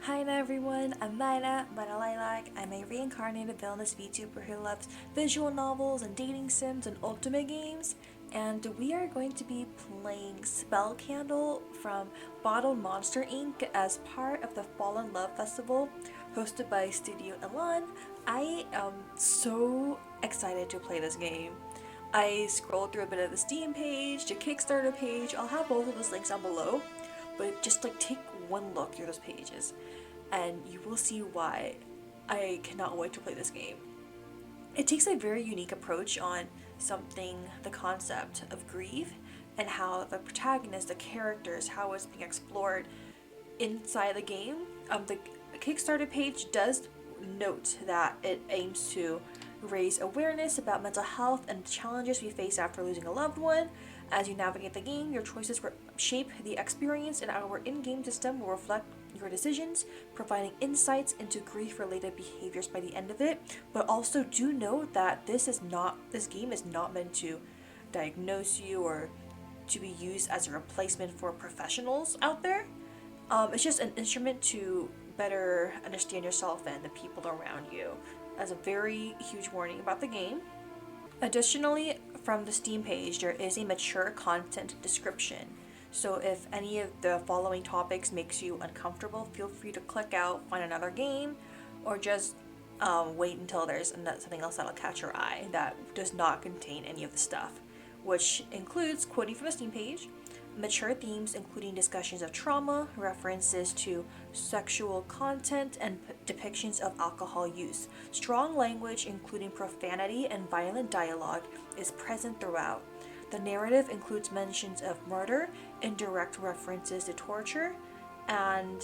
Hi everyone, I'm Maina Lilac. I'm a reincarnated villainous VTuber who loves visual novels and dating sims and ultimate games. And we are going to be playing Spell Candle from Bottled Monster Inc. as part of the Fall in Love Festival hosted by Studio Elan. I am so excited to play this game. I scrolled through a bit of the Steam page, the Kickstarter page. I'll have both of those links down below, but just like take one look through those pages and you will see why I cannot wait to play this game. It takes a very unique approach on the concept of grief, and how the protagonist, the characters, how it's being explored inside the game. The Kickstarter page does note that it aims to raise awareness about mental health and the challenges we face after losing a loved one. As you navigate the game, your choices shape the experience, and our in-game system will reflect your decisions, providing insights into grief-related behaviors by the end of it. But also do note that this game is not meant to diagnose you or to be used as a replacement for professionals out there. It's just an instrument to better understand yourself and the people around you. As a very huge warning about the game. Additionally, from the Steam page, there is a mature content description. So if any of the following topics makes you uncomfortable, feel free to click out, find another game, or just wait until there's something else that'll catch your eye that does not contain any of the stuff, which includes quoting from the Steam page, mature themes including discussions of trauma, references to sexual content, and depictions of alcohol use. Strong language including profanity and violent dialogue is present throughout. The narrative includes mentions of murder, indirect references to torture, and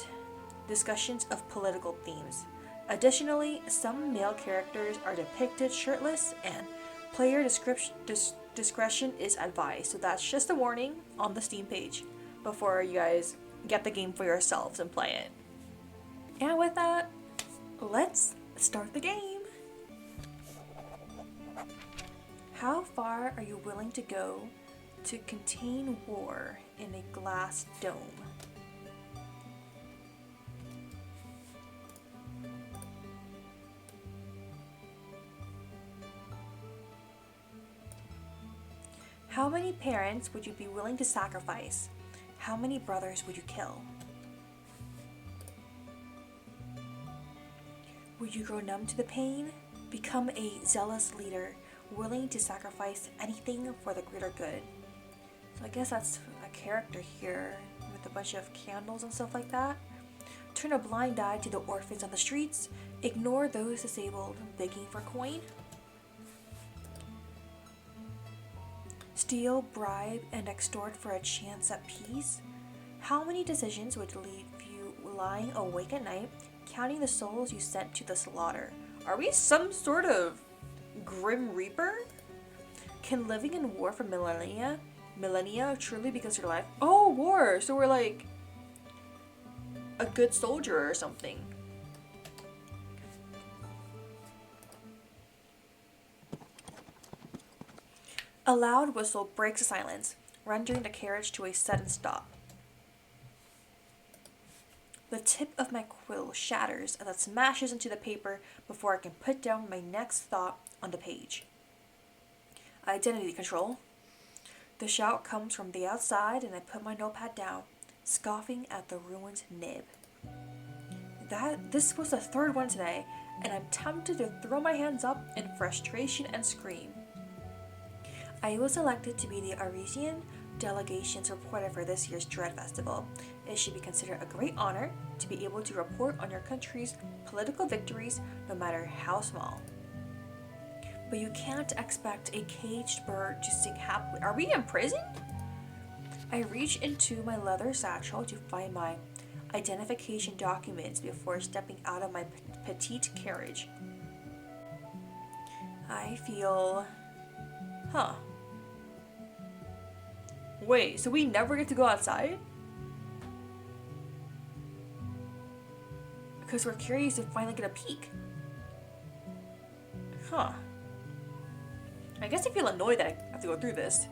discussions of political themes. Additionally, some male characters are depicted shirtless, and player discretion is advised. So that's just a warning on the Steam page before you guys get the game for yourselves and play it. And with that, let's start the game. How far are you willing to go to contain war in a glass dome? How many parents would you be willing to sacrifice? How many brothers would you kill? Would you grow numb to the pain? Become a zealous leader, willing to sacrifice anything for the greater good. So I guess that's a character here with a bunch of candles and stuff like that. Turn a blind eye to the orphans on the streets. Ignore those disabled begging for coin. Steal, bribe, and extort for a chance at peace? How many decisions would leave you lying awake at night, counting the souls you sent to the slaughter? Are we some sort of Grim Reaper? Can living in war for millennia truly because your life? Oh, war! So we're like a good soldier or something. A loud whistle breaks the silence, rendering the carriage to a sudden stop. The tip of my quill shatters as it smashes into the paper before I can put down my next thought on the page. Identity control. The shout comes from the outside and I put my notepad down, scoffing at the ruined nib. This was the third one today, and I'm tempted to throw my hands up in frustration and scream. I was elected to be the Arisian delegation's reporter for this year's Dread Festival. It should be considered a great honor to be able to report on your country's political victories, no matter how small. But you can't expect a caged bird to sing happily. Are we in prison? I reach into my leather satchel to find my identification documents before stepping out of my petite carriage. I feel... Wait, so we never get to go outside? Because we're curious to finally get a peek. I guess I feel annoyed that I have to go through this.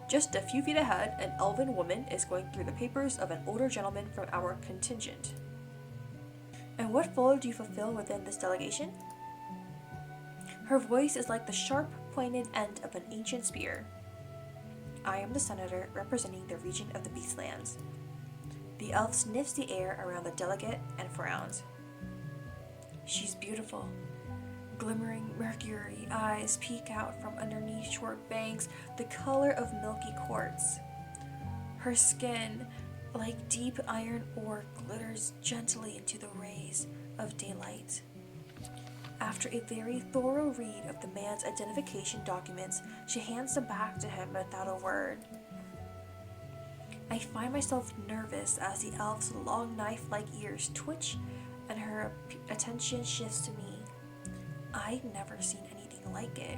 Just a few feet ahead, an elven woman is going through the papers of an older gentleman from our contingent. And what role do you fulfill within this delegation? Her voice is like the sharp, pointed end of an ancient spear. I am the senator representing the region of the Beastlands. The elf sniffs the air around the delegate and frowns. She's beautiful. Glimmering mercury eyes peek out from underneath short bangs, the color of milky quartz. Her skin, like deep iron ore, glitters gently into the rays of daylight. After a very thorough read of the man's identification documents, she hands them back to him without a word. I find myself nervous as the elf's long knife-like ears twitch and her attention shifts to me. I've never seen anything like it.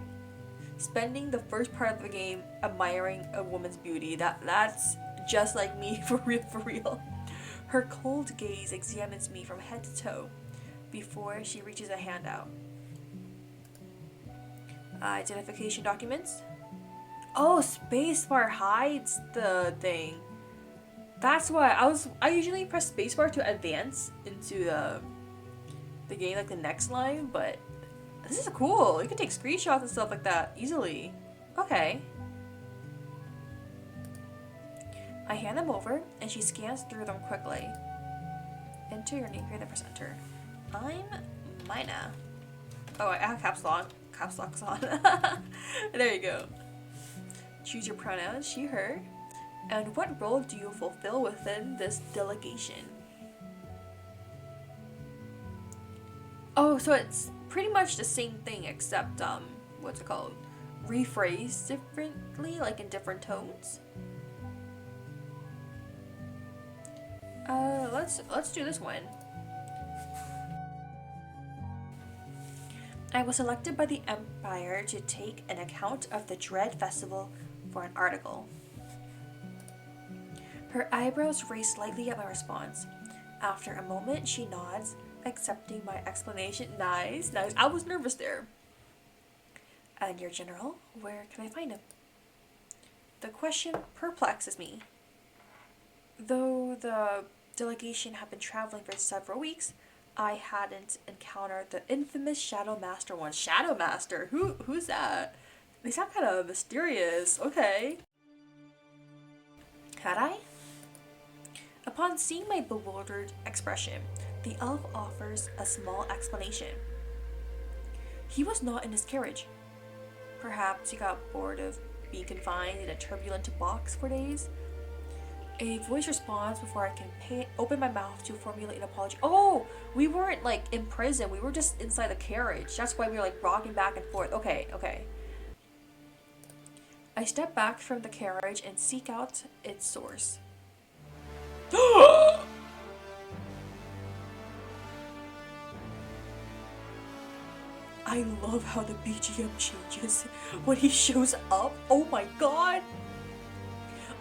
Spending the first part of the game admiring a woman's beauty, that's just like me for real. Her cold gaze examines me from head to toe before she reaches a hand out. Identification documents? Oh, spacebar hides the thing. That's why I usually press spacebar to advance into the game, like the next line, but this is cool. You can take screenshots and stuff like that easily. Okay. I hand them over and she scans through them quickly. Enter your name here, then press enter. I'm Maina. Oh, I have caps locks on. There you go. Choose your pronouns, she, her. And what role do you fulfill within this delegation? Oh, so it's pretty much the same thing except, what's it called? Rephrased differently, like in different tones. Let's do this one. I was selected by the Empire to take an account of the Dread Festival for an article. Her eyebrows raise slightly at my response. After a moment, she nods, accepting my explanation. Nice. I was nervous there. And your general, where can I find him? The question perplexes me. Though the delegation had been traveling for several weeks, I hadn't encountered the infamous Shadow Master once. Shadow Master? Who's that? They sound kind of mysterious. Okay. Had I? Upon seeing my bewildered expression, the elf offers a small explanation. He was not in his carriage. Perhaps he got bored of being confined in a turbulent box for days. A voice responds before I can open my mouth to formulate an apology. Oh, we weren't like in prison. We were just inside the carriage. That's why we were like rocking back and forth. Okay. I step back from the carriage and seek out its source. I love how the BGM changes when he shows up. Oh my god!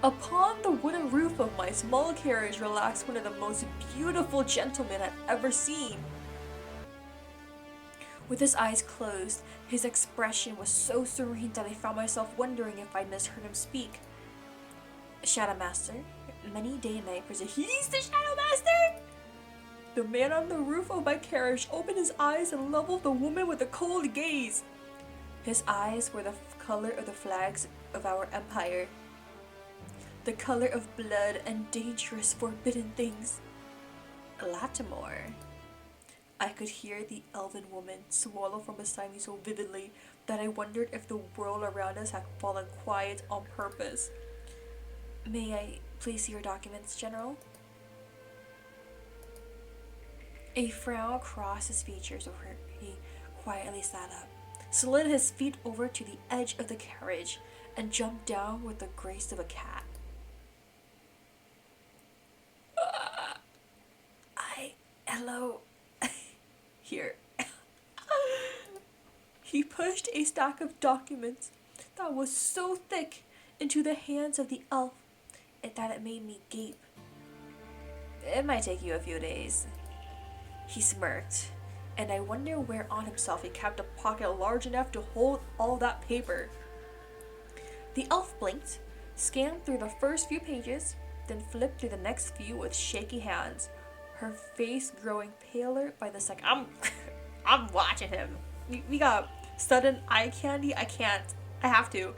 Upon the wooden roof of my small carriage relaxed one of the most beautiful gentlemen I've ever seen. With his eyes closed, his expression was so serene that I found myself wondering if I misheard him speak. Shadow Master, many day and night present. He's the Shadow Master! The man on the roof of my carriage opened his eyes and leveled the woman with a cold gaze. His eyes were the color of the flags of our empire. The color of blood and dangerous forbidden things. Latimore. I could hear the elven woman swallow from beside me so vividly that I wondered if the world around us had fallen quiet on purpose. May I please see your documents, General? A frown crossed his features over he quietly sat up, slid his feet over to the edge of the carriage, and jumped down with the grace of a cat. Hello. Here. He pushed a stack of documents that was so thick into the hands of the elf that it made me gape. It might take you a few days. He smirked, and I wonder where on himself he kept a pocket large enough to hold all that paper. The elf blinked, scanned through the first few pages, then flipped through the next few with shaky hands. her face growing paler by the second. I'm watching him. We got sudden eye candy. I can't. I have to.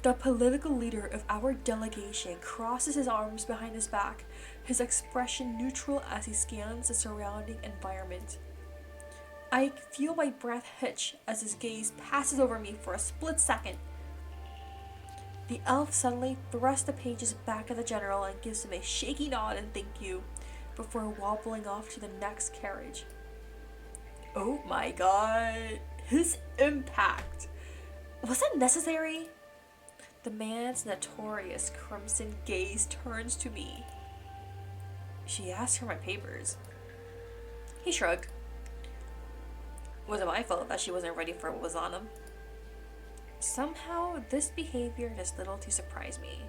The political leader of our delegation crosses his arms behind his back, his expression neutral as he scans the surrounding environment. I feel my breath hitch as his gaze passes over me for a split second. The elf suddenly thrusts the pages back at the general and gives him a shaky nod and thank you, before wobbling off to the next carriage. Oh my god, his impact! Was it necessary? The man's notorious crimson gaze turns to me. She asked for my papers. He shrugged. Was it my fault that she wasn't ready for what was on them? Somehow, this behavior does little to surprise me.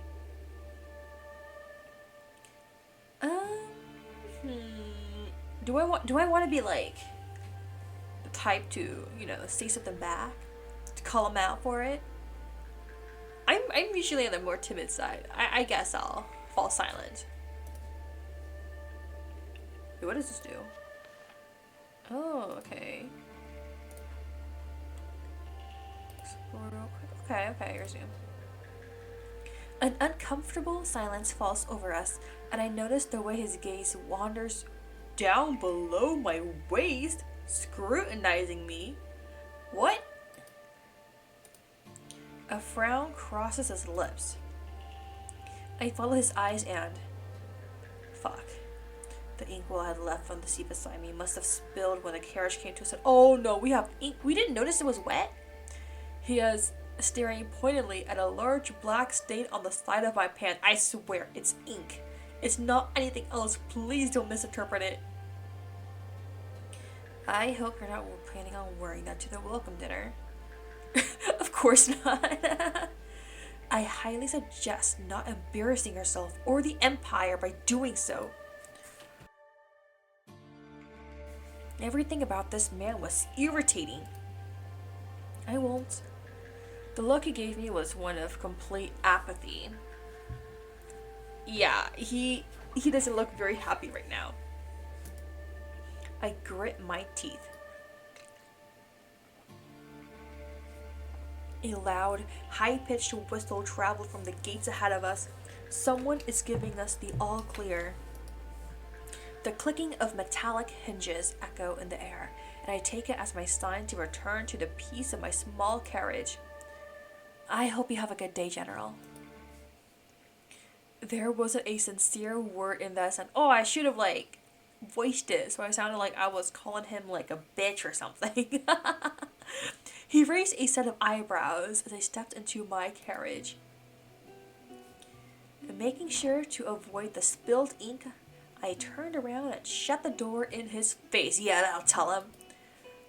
Do I want to be like the type to, say something back, to call him out for it? I'm usually on the more timid side. I guess I'll fall silent. Wait, what does this do? Oh, okay. Explore real quick. Okay, resume. An uncomfortable silence falls over us, and I notice the way his gaze wanders down below my waist, scrutinizing me. What? A frown crosses his lips. I follow his eyes and... Fuck. The inkwell I had left on the seat beside me must have spilled when the carriage came to us. Oh no, we have ink. We didn't notice it was wet? He is staring pointedly at a large black stain on the side of my pants. I swear, it's ink. It's not anything else. Please don't misinterpret it. I hope you're not planning on wearing that to the welcome dinner. Of course not. I highly suggest not embarrassing yourself or the Empire by doing so. Everything about this man was irritating. I won't. The look he gave me was one of complete apathy. Yeah, he doesn't look very happy right now. I grit my teeth. A loud, high-pitched whistle traveled from the gates ahead of us. Someone is giving us the all clear. The clicking of metallic hinges echo in the air, and I take it as my sign to return to the peace of my small carriage. I hope you have a good day, General. There wasn't a sincere word in that, and I should have voiced it so I sounded like I was calling him a bitch or something. He raised a set of eyebrows as I stepped into my carriage. Making sure to avoid the spilled ink, I turned around and shut the door in his face. Yeah, that'll tell him.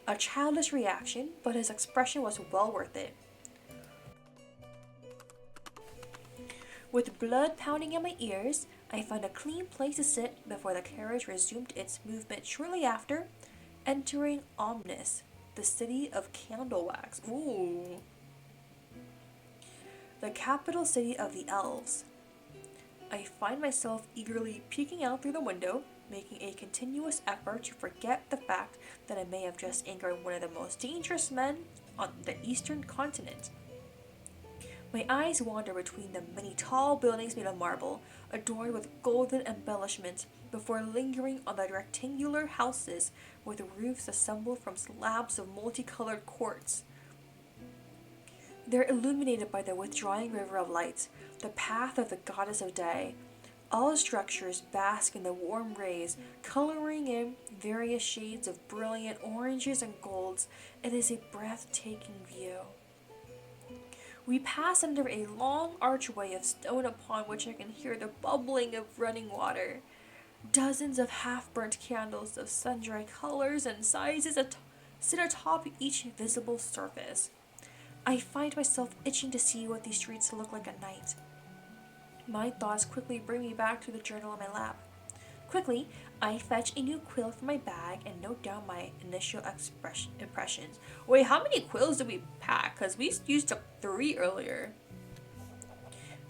A childish reaction, but his expression was well worth it. With blood pounding in my ears, I found a clean place to sit before the carriage resumed its movement shortly after, entering Omnis, the city of candle wax. Ooh. The capital city of the elves. I find myself eagerly peeking out through the window, making a continuous effort to forget the fact that I may have just angered one of the most dangerous men on the eastern continent. My eyes wander between the many tall buildings made of marble, adorned with golden embellishments, before lingering on the rectangular houses with roofs assembled from slabs of multicolored quartz. They're illuminated by the withdrawing river of light, the path of the goddess of day. All structures bask in the warm rays, coloring in various shades of brilliant oranges and golds. It is a breathtaking view. We pass under a long archway of stone upon which I can hear the bubbling of running water. Dozens of half-burnt candles of sundry colors and sizes sit atop each visible surface. I find myself itching to see what these streets look like at night. My thoughts quickly bring me back to the journal on my lap. Quickly, I fetch a new quill from my bag and note down my initial impressions. Wait, how many quills did we pack? Because we used up 3 earlier.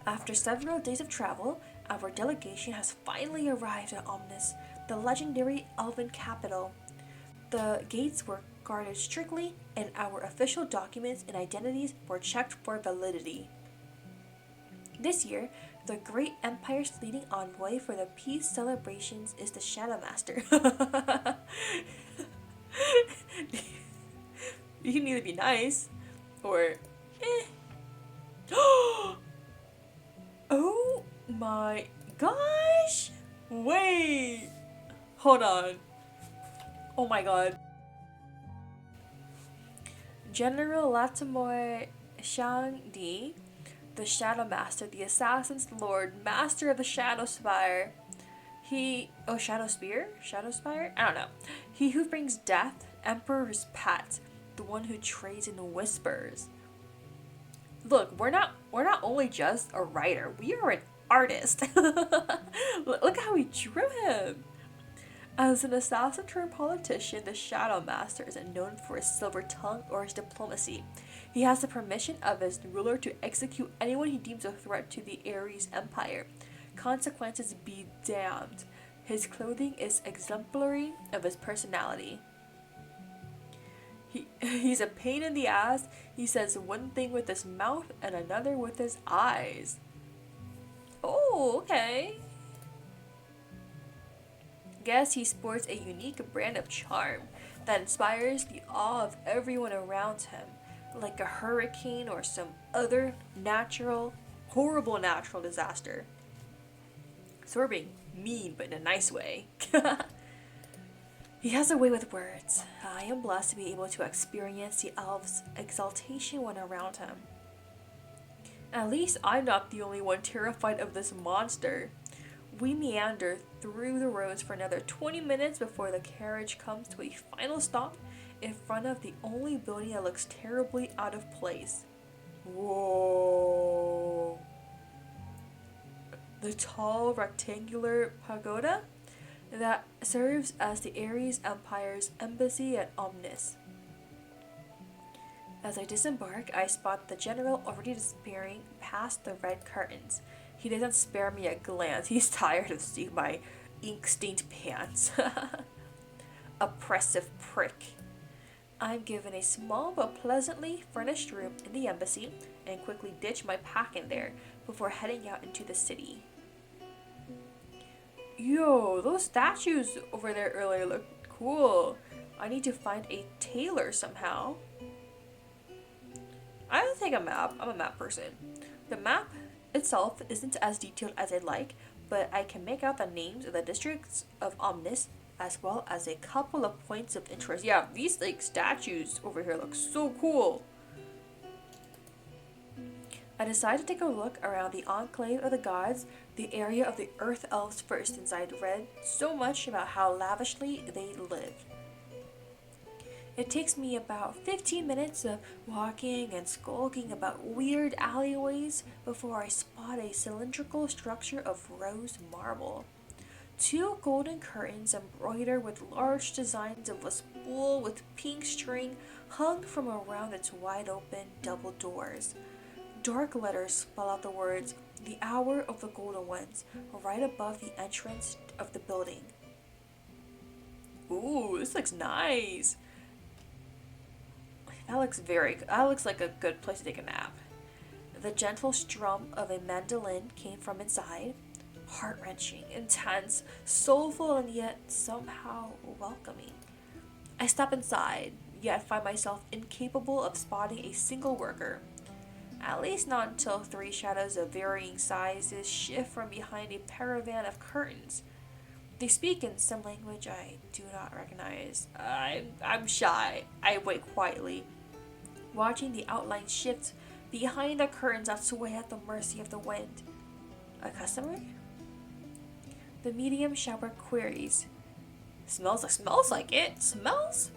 After several days of travel, Our delegation has finally arrived at Omnis, the legendary elven capital. The gates were guarded strictly, and our official documents and identities were checked for validity. This year, the great empire's leading envoy for the peace celebrations is the Shadow Master. You can either be nice or eh. Oh my gosh! Wait! Hold on. Oh my god. General Latimore Shang-Di, the Shadow Master, the Assassin's Lord, Master of the Shadow Spire. Shadow Spear? Shadow Spire? I don't know. He who brings death, Emperor's pet, the one who trades in whispers. Look, we're not only just a writer, we are an artist. Look how we drew him. As an assassin turned politician, the Shadow Master isn't known for his silver tongue or his diplomacy. He has the permission of his ruler to execute anyone he deems a threat to the Ares Empire. Consequences be damned. His clothing is exemplary of his personality. He's a pain in the ass. He says one thing with his mouth and another with his eyes. Oh, okay. Guess he sports a unique brand of charm that inspires the awe of everyone around him, like a hurricane or some other horrible natural disaster. So we're being mean, but in a nice way. He has a way with words. I am blessed to be able to experience the elves' exaltation when around him. At least I'm not the only one terrified of this monster. We meander through the roads for another 20 minutes before the carriage comes to a final stop in front of the only building that looks terribly out of place. Whoa! The tall rectangular pagoda that serves as the Ares Empire's embassy at Omnis. As I disembark, I spot the general already disappearing past the red curtains. He doesn't spare me a glance. He's tired of seeing my ink-stained pants. Oppressive prick. I'm given a small but pleasantly furnished room in the embassy and quickly ditch my pack in there before heading out into the city. Yo, those statues over there earlier look cool. I need to find a tailor somehow. I don't take a map. I'm a map person. The map itself isn't as detailed as I'd like, but I can make out the names of the districts of Omnis as well as a couple of points of interest. Yeah, these statues over here look so cool. I decide to take a look around the enclave of the gods, the area of the earth elves first, since I'd read so much about how lavishly they live. It takes me about 15 minutes of walking and skulking about weird alleyways before I spot a cylindrical structure of rose marble. 2 golden curtains embroidered with large designs of a spool with pink string hung from around its wide open double doors. Dark letters spell out the words, "The Hour of the Golden Ones," right above the entrance of the building. Ooh, this looks nice. That looks like a good place to take a nap. The gentle strum of a mandolin came from inside. Heart-wrenching, intense, soulful, and yet somehow welcoming. I step inside, yet find myself incapable of spotting a single worker. At least not until 3 shadows of varying sizes shift from behind a caravan of curtains. They speak in some language I do not recognize. I'm shy. I wait quietly, watching the outline shift behind the curtains that sway at the mercy of the wind. A customer? The medium shower queries. Smells like it. Smells?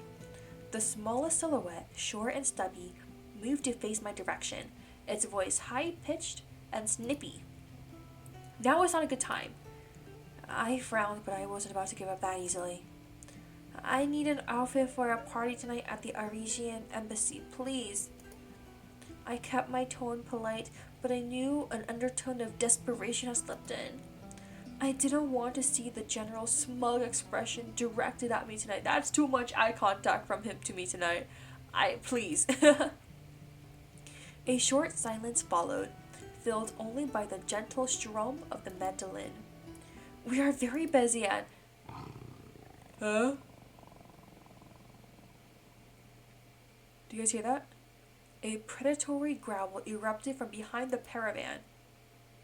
The smallest silhouette, short and stubby, moved to face my direction, its voice high-pitched and snippy. Now is not a good time. I frowned, but I wasn't about to give up that easily. I need an outfit for a party tonight at the Arisian embassy, please. I kept my tone polite, but I knew an undertone of desperation had slipped in. I didn't want to see the general's smug expression directed at me tonight. That's too much eye contact from him to me tonight. Please. A short silence followed, filled only by the gentle strum of the mandolin. We are very busy at. Huh? Do you guys hear that? A predatory growl erupted from behind the paravan.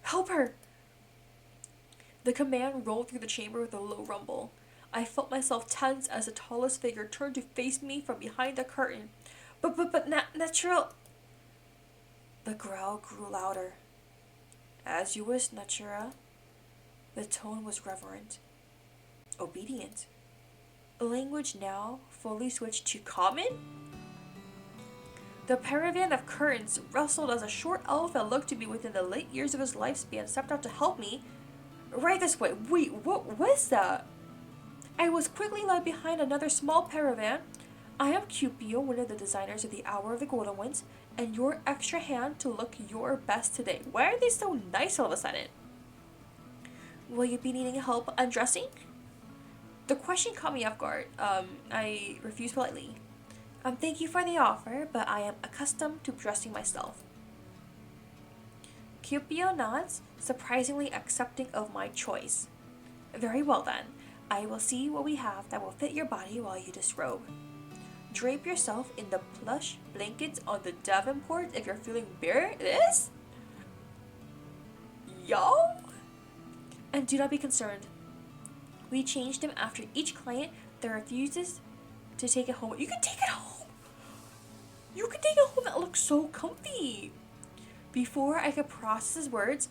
Help her! The command rolled through the chamber with a low rumble. I felt myself tense as the tallest figure turned to face me from behind the curtain. But, natural. The growl grew louder. As you wish, Natura. The tone was reverent, obedient. Language now fully switched to common? The caravan of curtains rustled as a short elf that looked to be within the late years of his lifespan stepped out to help me. Right this way. Wait, what was that? I was quickly led behind another small caravan. I am Cupio, one of the designers of the Hour of the Golden Ones, and your extra hand to look your best today. Why are they so nice all of a sudden? Will you be needing help undressing? The question caught me off guard. I refused politely. Thank you for the offer, but I am accustomed to dressing myself. Cupio nods, surprisingly accepting of my choice. Very well then. I will see what we have that will fit your body while you disrobe. Drape yourself in the plush blankets on the Davenport if you're feeling bare. This? Yo? And do not be concerned. We change them after each client that refuses to take it home. You can take it home! You can take it home. That looks so comfy. Before I could process his words,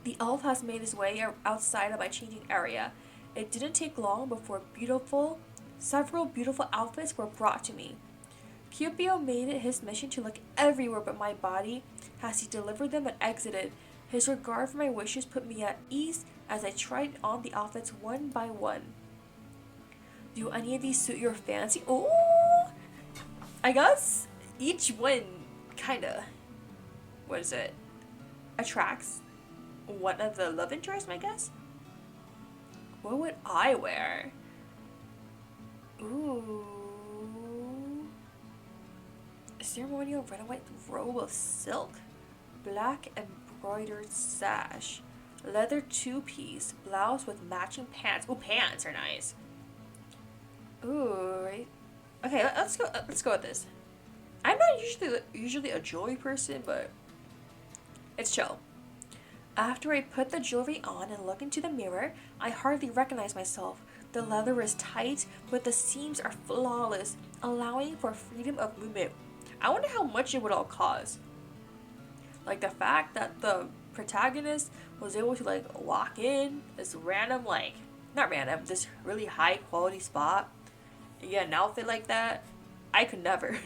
the elf has made his way outside of my changing area. It didn't take long before several beautiful outfits were brought to me. Cupio made it his mission to look everywhere but my body as he delivered them and exited. His regard for my wishes put me at ease as I tried on the outfits one by one. Do any of these suit your fancy? Ooh! I guess each one kinda, attracts one of the love interests, I guess? What would I wear? Ooh. A ceremonial red and white robe of silk. Black embroidered sash. Leather two-piece. Blouse with matching pants. Ooh, pants are nice. Ooh, right. Okay, let's go with this. I'm not usually a jewelry person, but it's chill. After I put the jewelry on and look into the mirror, I hardly recognize myself. The leather is tight, but the seams are flawless, allowing for freedom of movement. I wonder how much it would all cost. Like the fact that the protagonist was able to walk in this random, not random, this really high quality spot and get an outfit like that. I could never.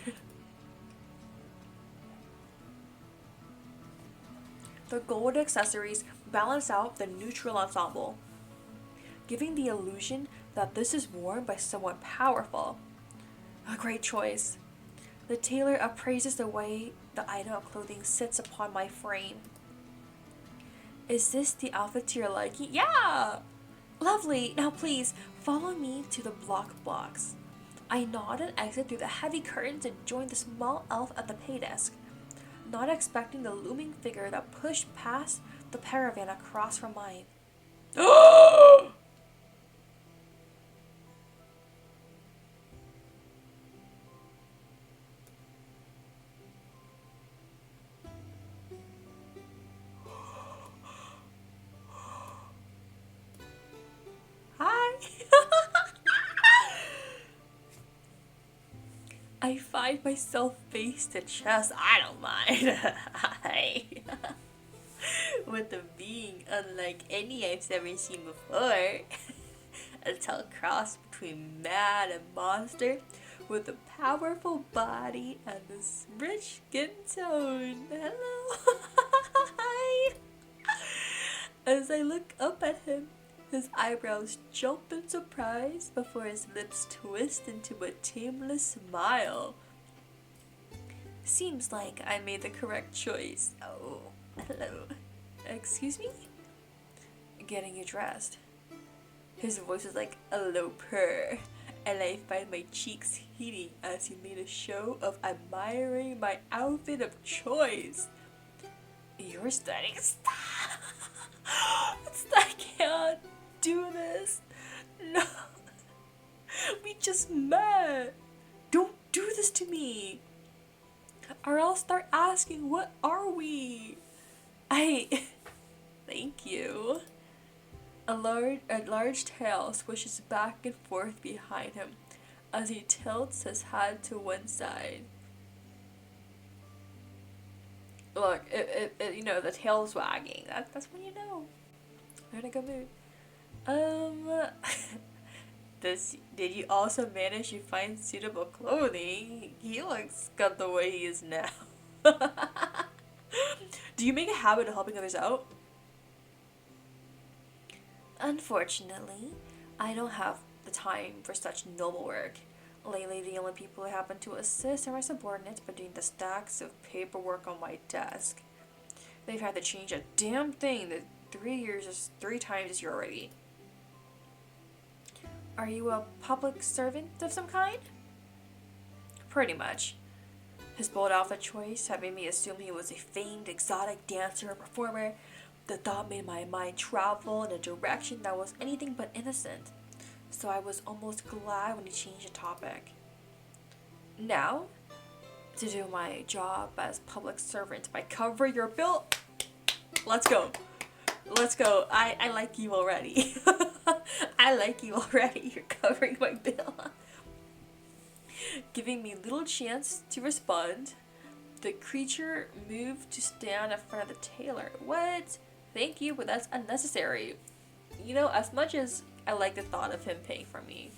The gold accessories balance out the neutral ensemble, giving the illusion that this is worn by someone powerful. A great choice. The tailor appraises the way the item of clothing sits upon my frame. Is this the outfit to your liking? Yeah! Lovely! Now please, follow me to the blocks. I nod and exit through the heavy curtains and join the small elf at the pay desk, not expecting the looming figure that pushed past the caravan across from mine. Hi! I find myself face to chest. I don't mind. Hi. With a being unlike any I've ever seen before. A tall cross between man and monster, with a powerful body and this rich skin tone. Hello. Hi. As I look up at him, his eyebrows jump in surprise before his lips twist into a tameless smile. Seems like I made the correct choice. Oh, hello. Excuse me? getting you dressed. His voice is like a low purr, and I find my cheeks heating as he made a show of admiring my outfit of choice. You're stunning. Stop! I can't do this. No. We just met. Don't do this to me. Or I'll start asking, what are we? Thank you. A large tail swishes back and forth behind him as he tilts his head to one side. Look, you know, the tail's wagging. That's when you know. They're in a good mood. Did you also manage to find suitable clothing? He looks good the way he is now. Do you make a habit of helping others out? Unfortunately, I don't have the time for such noble work. Lately, the only people I happen to assist are my subordinates by doing the stacks of paperwork on my desk. They've had to change a damn thing that 3 years is 3 times this year already. Are you a public servant of some kind? Pretty much. His bold outfit choice had made me assume he was a famed exotic dancer or performer. The thought made my mind travel in a direction that was anything but innocent, so I was almost glad when he changed the topic. Now, to do my job as public servant by cover your bill. Let's go. Let's go. I like you already. I like you already. You're covering my bill. Giving me little chance to respond, the creature moved to stand in front of the tailor. What? Thank you, but that's unnecessary. You know, as much as I like the thought of him paying for me,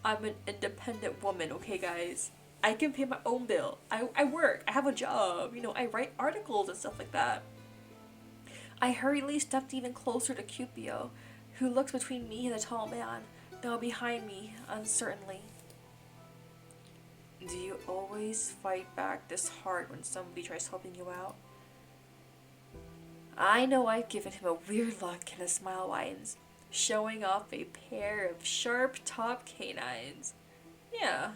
I'm an independent woman, okay guys? I can pay my own bill. I work. I have a job. You know, I write articles and stuff like that. I hurriedly stepped even closer to Cupio, who looks between me and the tall man, now behind me, uncertainly. Do you always fight back this hard when somebody tries helping you out? I know I've given him a weird look and a smile widens, showing off a pair of sharp top canines. Yeah.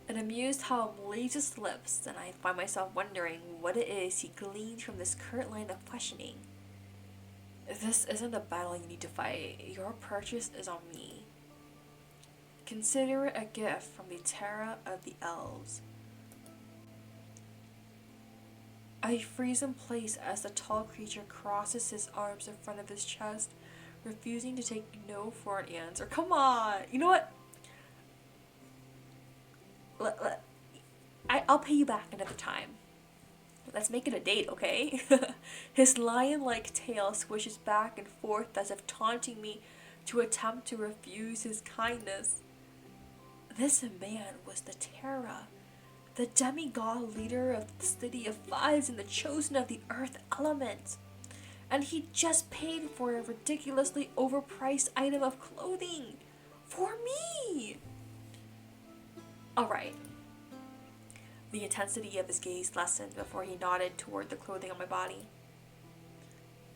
And amused how bleeds his lips, and I find myself wondering what it is he gleaned from this current line of questioning. This isn't a battle you need to fight. Your purchase is on me. Consider it a gift from the Terra of the Elves. I freeze in place as the tall creature crosses his arms in front of his chest, refusing to take no for an answer. Come on! You know what? I'll pay you back another time. Let's make it a date, okay? His lion-like tail swishes back and forth as if taunting me to attempt to refuse his kindness. This man was the Terra, the demigod leader of the city of Fives and the chosen of the earth element. And he just paid for a ridiculously overpriced item of clothing. For me! Alright. The intensity of his gaze lessened before he nodded toward the clothing on my body.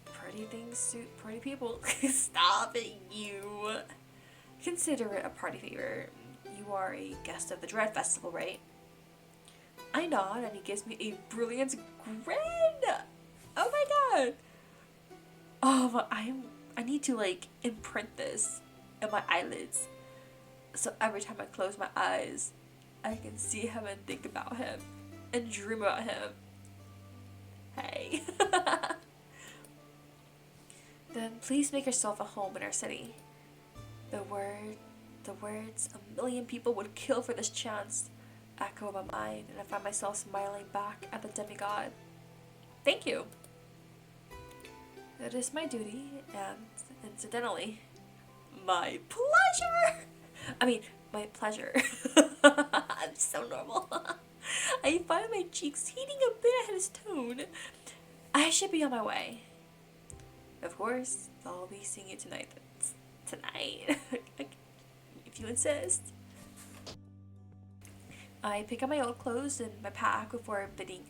Pretty things suit pretty people. Stop it, you! Consider it a party favor. You are a guest of the Dread Festival, right? I nod and he gives me a brilliant grin! Oh my god! Oh, I need to like imprint this in my eyelids. So every time I close my eyes, I can see him and think about him and dream about him. Hey. Then please make yourself a home in our city. The words a million people would kill for this chance echo in my mind, and I find myself smiling back at the demigod. Thank you. It is my duty, and incidentally, my pleasure. My pleasure. I'm so normal. I find my cheeks heating a bit at his tone. I should be on my way. Of course, I'll be seeing you tonight. If you insist. I pick up my old clothes and my pack before bidding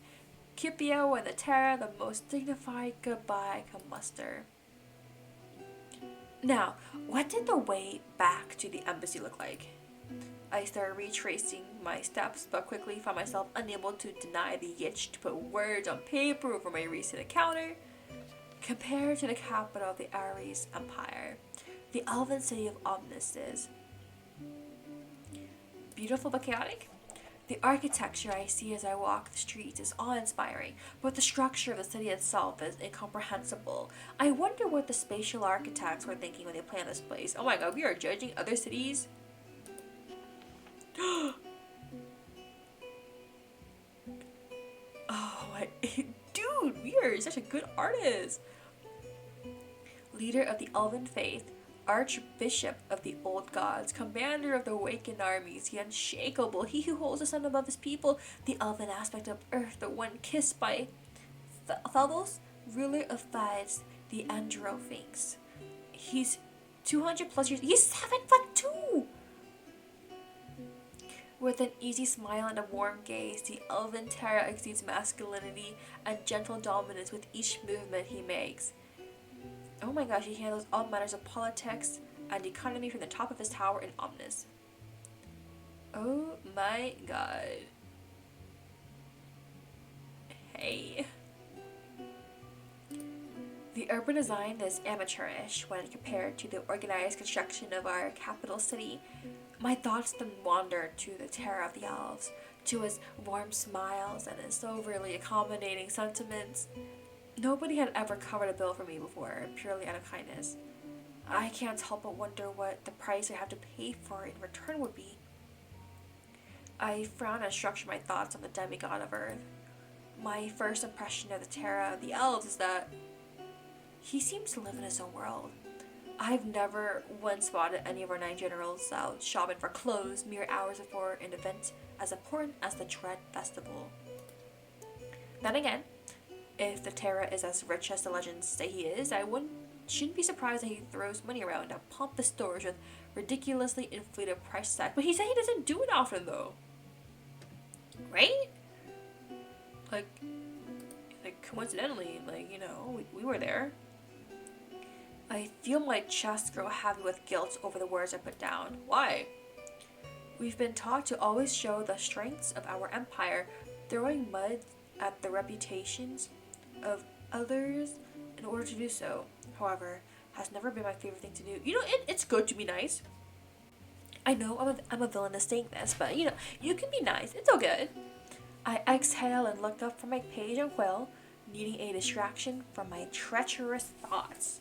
Scipio and the Terra the most dignified goodbye I can muster. Now, what did the way back to the embassy look like? I started retracing my steps, but quickly found myself unable to deny the itch to put words on paper over my recent encounter. Compared to the capital of the Ares Empire, the elven city of Omnis is beautiful but chaotic. The architecture I see as I walk the streets is awe-inspiring, but the structure of the city itself is incomprehensible. I wonder what the spatial architects were thinking when they planned this place. Oh my god, we are judging other cities? Oh my... Dude, we are such a good artist! Leader of the Elven faith, Archbishop of the Old Gods, Commander of the awakened armies, the unshakable, he who holds the sun above his people, the elven aspect of Earth, the one kissed by Phobos, ruler of Thais, the Androphinx. He's 200 plus years. He's 7'2". With an easy smile and a warm gaze, the elven Terra exudes masculinity and gentle dominance with each movement he makes. Oh my gosh, he handles all matters of politics and economy from the top of his tower in Omnis. Oh my god. Hey. The urban design is amateurish when compared to the organized construction of our capital city. My thoughts then wander to the terror of the elves, to his warm smiles and his overly accommodating sentiments. Nobody had ever covered a bill for me before, purely out of kindness. I can't help but wonder what the price I have to pay for it in return would be. I frown and structure my thoughts on the demigod of Earth. My first impression of the Terra of the Elves is that he seems to live in his own world. I've never once spotted any of our 9 generals out shopping for clothes mere hours before an event as important as the Dread Festival. Then again, if the Terra is as rich as the legends say he is, shouldn't be surprised that he throws money around at pompous stores with ridiculously inflated price tags. But he said he doesn't do it often though. Right? Like coincidentally, we were there. I feel my chest grow heavy with guilt over the words I put down. Why? We've been taught to always show the strengths of our empire, throwing mud at the reputations of others in order to do so. However, has never been my favorite thing to do. It's good to be nice. I know I'm a villainess saying this, but you can be nice. It's all good. I exhale and look up from my page and quill, needing a distraction from my treacherous thoughts.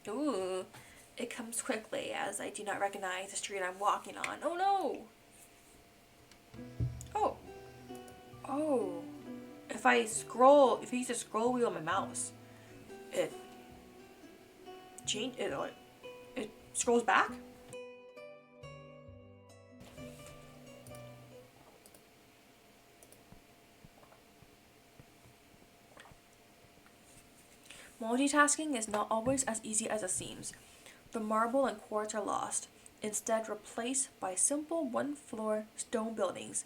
Ooh, it comes quickly as I do not recognize the street I'm walking on. Oh no! Oh. If I use the scroll wheel on my mouse, it scrolls back? Multitasking is not always as easy as it seems. The marble and quartz are lost, instead replaced by simple one-floor stone buildings,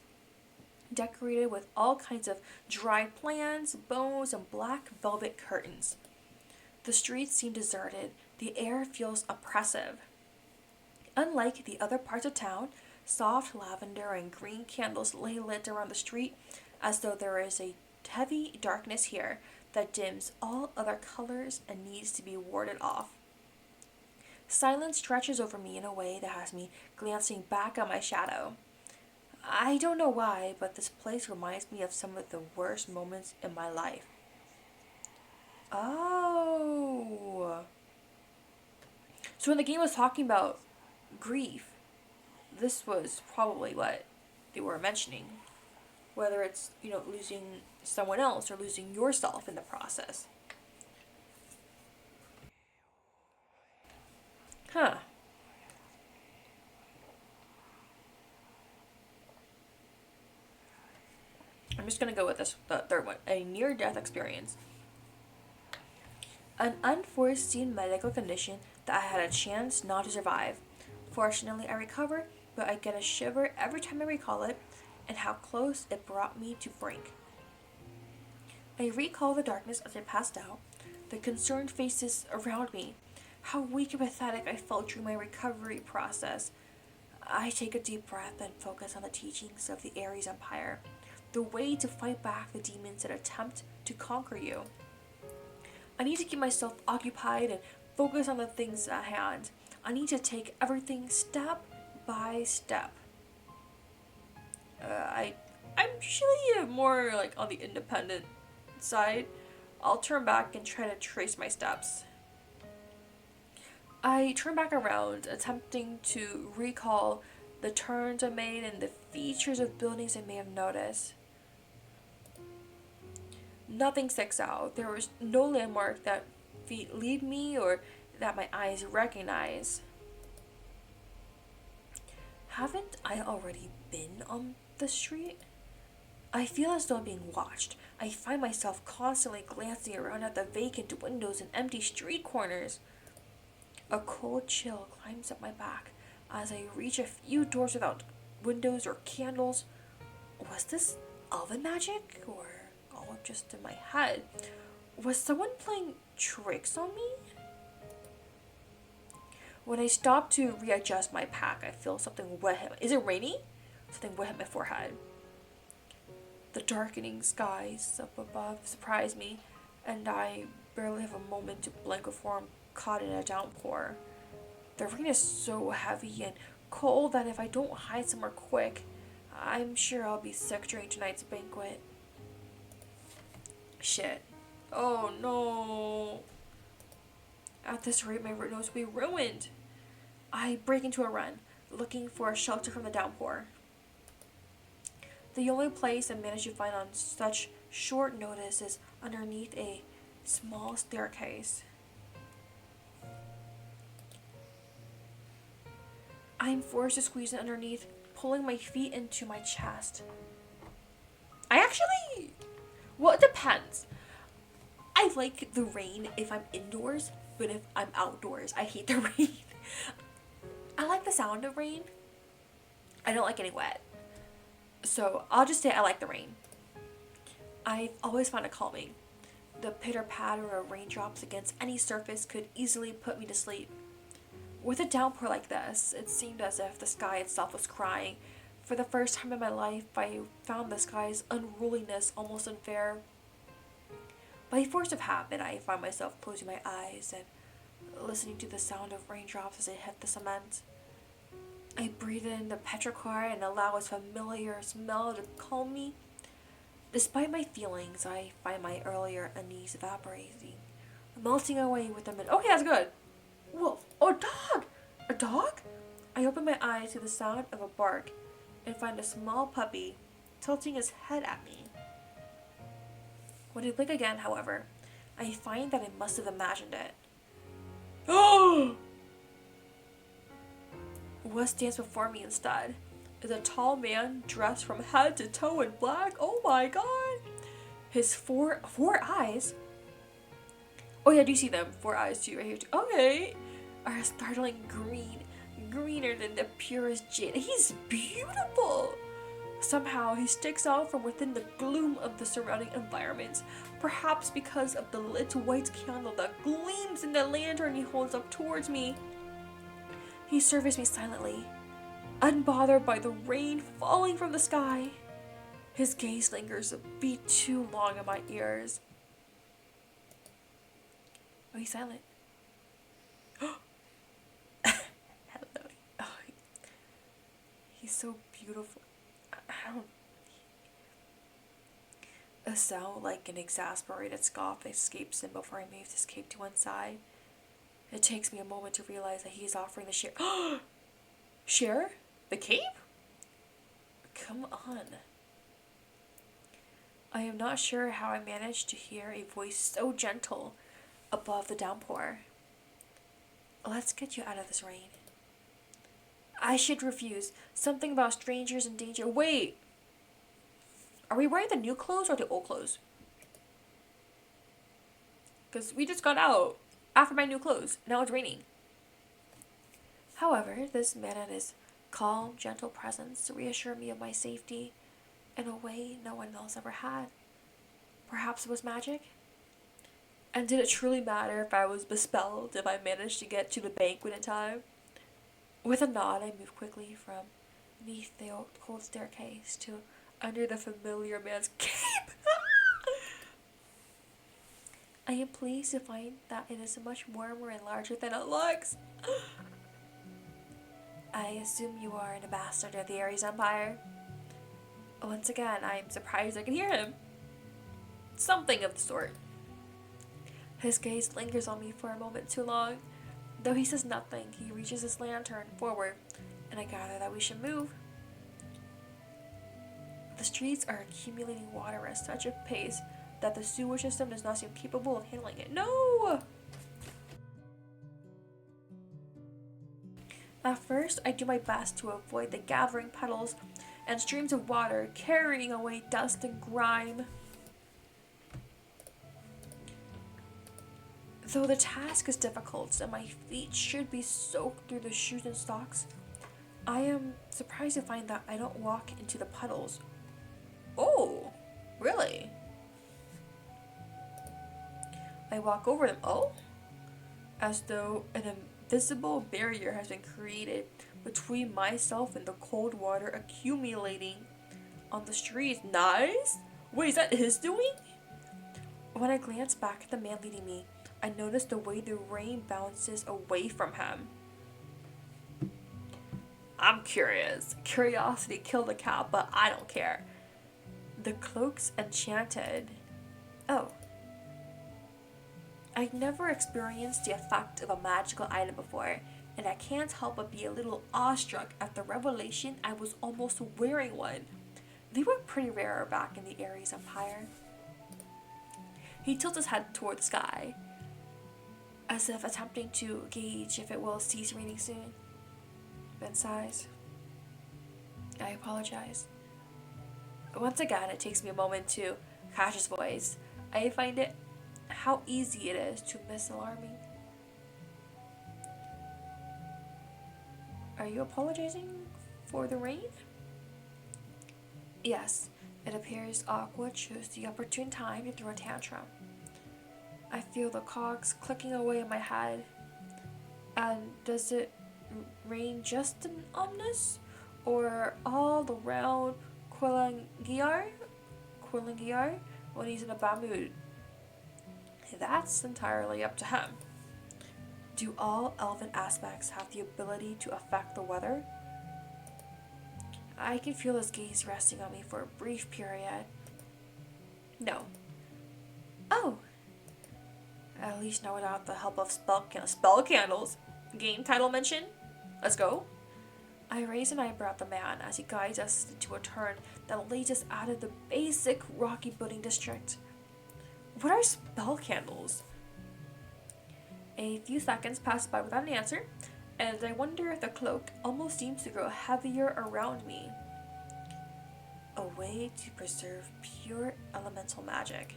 decorated with all kinds of dried plants, bones, and black velvet curtains. The streets seem deserted. The air feels oppressive. Unlike the other parts of town, soft lavender and green candles lay lit around the street as though there is a heavy darkness here that dims all other colors and needs to be warded off. Silence stretches over me in a way that has me glancing back at my shadow. I don't know why, but this place reminds me of some of the worst moments in my life. Oh. So when the game was talking about grief, this was probably what they were mentioning. Whether it's, losing someone else or losing yourself in the process. Huh. I'm just going to go with the third one. A near-death experience. An unforeseen medical condition that I had a chance not to survive. Fortunately, I recovered, but I get a shiver every time I recall it and how close it brought me to brink. I recall the darkness as I passed out, the concerned faces around me, how weak and pathetic I felt during my recovery process. I take a deep breath and focus on the teachings of the Ares Empire, the way to fight back the demons that attempt to conquer you. I need to keep myself occupied and focus on the things at hand. I need to take everything step by step. I'm usually more like on the independent side. I'll turn back and try to trace my steps. I turn back around, attempting to recall the turns I made and the features of buildings I may have noticed. Nothing sticks out. There was no landmark that feet lead me or that my eyes recognize. Haven't I already been on the street? I feel as though I'm being watched. I find myself constantly glancing around at the vacant windows and empty street corners. A cold chill climbs up my back as I reach a few doors without windows or candles. Was this elven magic or all just in my head? Was someone playing tricks on me? When I stop to readjust my pack, I feel something wet hit. Is it rainy? Something wet hit my forehead. The darkening skies up above surprise me, and I barely have a moment to blink before I'm caught in a downpour. The rain is so heavy and cold that if I don't hide somewhere quick, I'm sure I'll be sick during tonight's banquet. Shit. Oh no. At this rate, my nose will be ruined. I break into a run, looking for a shelter from the downpour. The only place I manage to find on such short notice is underneath a small staircase. I'm forced to squeeze in underneath, pulling my feet into my chest. Well, it depends. I like the rain if I'm indoors, but if I'm outdoors, I hate the rain. I like the sound of rain. I don't like getting wet. So I'll just say I like the rain. I've always found it calming. The pitter-patter of raindrops against any surface could easily put me to sleep. With a downpour like this, it seemed as if the sky itself was crying. For the first time in my life, I found the sky's unruliness almost unfair. By force of habit, I find myself closing my eyes and listening to the sound of raindrops as they hit the cement. I breathe in the petrichor and allow its familiar smell to calm me. Despite my feelings, I find my earlier unease evaporating, melting away with a minute. Okay, that's good. Wolf. Oh, a dog! A dog? I open my eyes to the sound of a bark and find a small puppy tilting his head at me. When I blink again, however, I find that I must have imagined it. Oh! What stands before me instead is a tall man dressed from head to toe in black. Oh my god! His four eyes. Oh yeah, do you see them? 4 eyes too, right here too. Okay, are a startling green, greener than the purest jade. He's beautiful. Somehow he sticks out from within the gloom of the surrounding environment, perhaps because of the lit white candle that gleams in the lantern he holds up towards me. He surveys me silently, unbothered by the rain falling from the sky. His gaze lingers a beat too long in my ears. Oh, he's silent. Hello. Oh, he's so beautiful. I don't... A sound like an exasperated scoff escapes him before he moves his cape to one side. It takes me a moment to realize that he is offering the share. Share? The cape? Come on. I am not sure how I managed to hear a voice so gentle above the downpour. Let's get you out of this rain. I should refuse. Something about strangers in danger. Wait! Are we wearing the new clothes or the old clothes? Because we just got out after my new clothes. Now it's raining. However, this man and his calm, gentle presence reassured me of my safety in a way no one else ever had. Perhaps it was magic? And did it truly matter if I was bespelled if I managed to get to the banquet in time? With a nod, I moved quickly from beneath the cold staircase to under the familiar man's cape. I am pleased to find that it is much warmer and larger than it looks. I assume you are an ambassador of the Ares Empire. Once again, I am surprised I can hear him. Something of the sort. His gaze lingers on me for a moment too long. Though he says nothing, he reaches his lantern forward, and I gather that we should move. The streets are accumulating water at such a pace that the sewer system does not seem capable of handling it. No! At first, I do my best to avoid the gathering puddles and streams of water carrying away dust and grime. Though the task is difficult and my feet should be soaked through the shoes and socks, I am surprised to find that I don't walk into the puddles. Oh, really? I walk over them. Oh? As though an invisible barrier has been created between myself and the cold water accumulating on the streets. Nice? Wait, is that his doing? When I glance back at the man leading me, I notice the way the rain bounces away from him. I'm curious. Curiosity killed the cat, but I don't care. The cloak's enchanted. Oh. I've never experienced the effect of a magical item before, and I can't help but be a little awestruck at the revelation I was almost wearing one. They were pretty rare back in the Ares Empire. He tilts his head toward the sky, as if attempting to gauge if it will cease raining soon. Then sighs. I apologize. Once again, it takes me a moment to catch his voice. I find it how easy it is to miss alarming. Are you apologizing for the rain? Yes, it appears Aqua chose the opportune time to throw a tantrum. I feel the cogs clicking away in my head. And does it rain just in Omnis? Or all around Quilangiar when he's in a bad mood? That's entirely up to him. Do all elven aspects have the ability to affect the weather? I can feel his gaze resting on me for a brief period. No. Oh! At least not without the help of spell candles. Game title mention? Let's go. I raise an eyebrow at the man as he guides us into a turn that leads us out of the basic rocky building district. What are spell candles? A few seconds pass by without an answer, and I wonder if the cloak almost seems to grow heavier around me. A way to preserve pure elemental magic.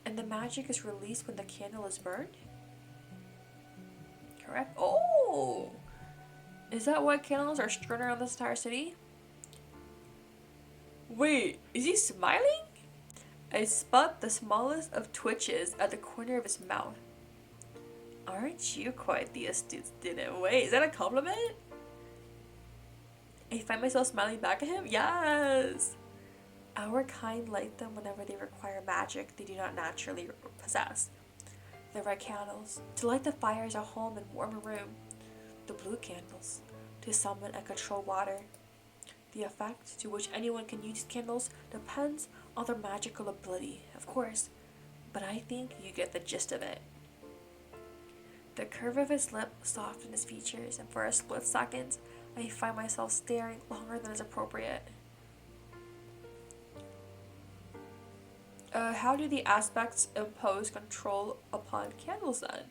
And the magic is released when the candle is burned? Correct? Oh! Is that why candles are strewn around this entire city? Wait, is he smiling? I spot the smallest of twitches at the corner of his mouth. Aren't you quite the astute student? Wait, is that a compliment? I find myself smiling back at him. Yes! Our kind light them whenever they require magic they do not naturally possess. The red candles, to light the fires at home and warm a room. The blue candles, to summon and control water. The effect to which anyone can use candles depends on their magical ability, of course, but I think you get the gist of it. The curve of his lip softened his features, and for a split second, I find myself staring longer than is appropriate. How do the aspects impose control upon candles then?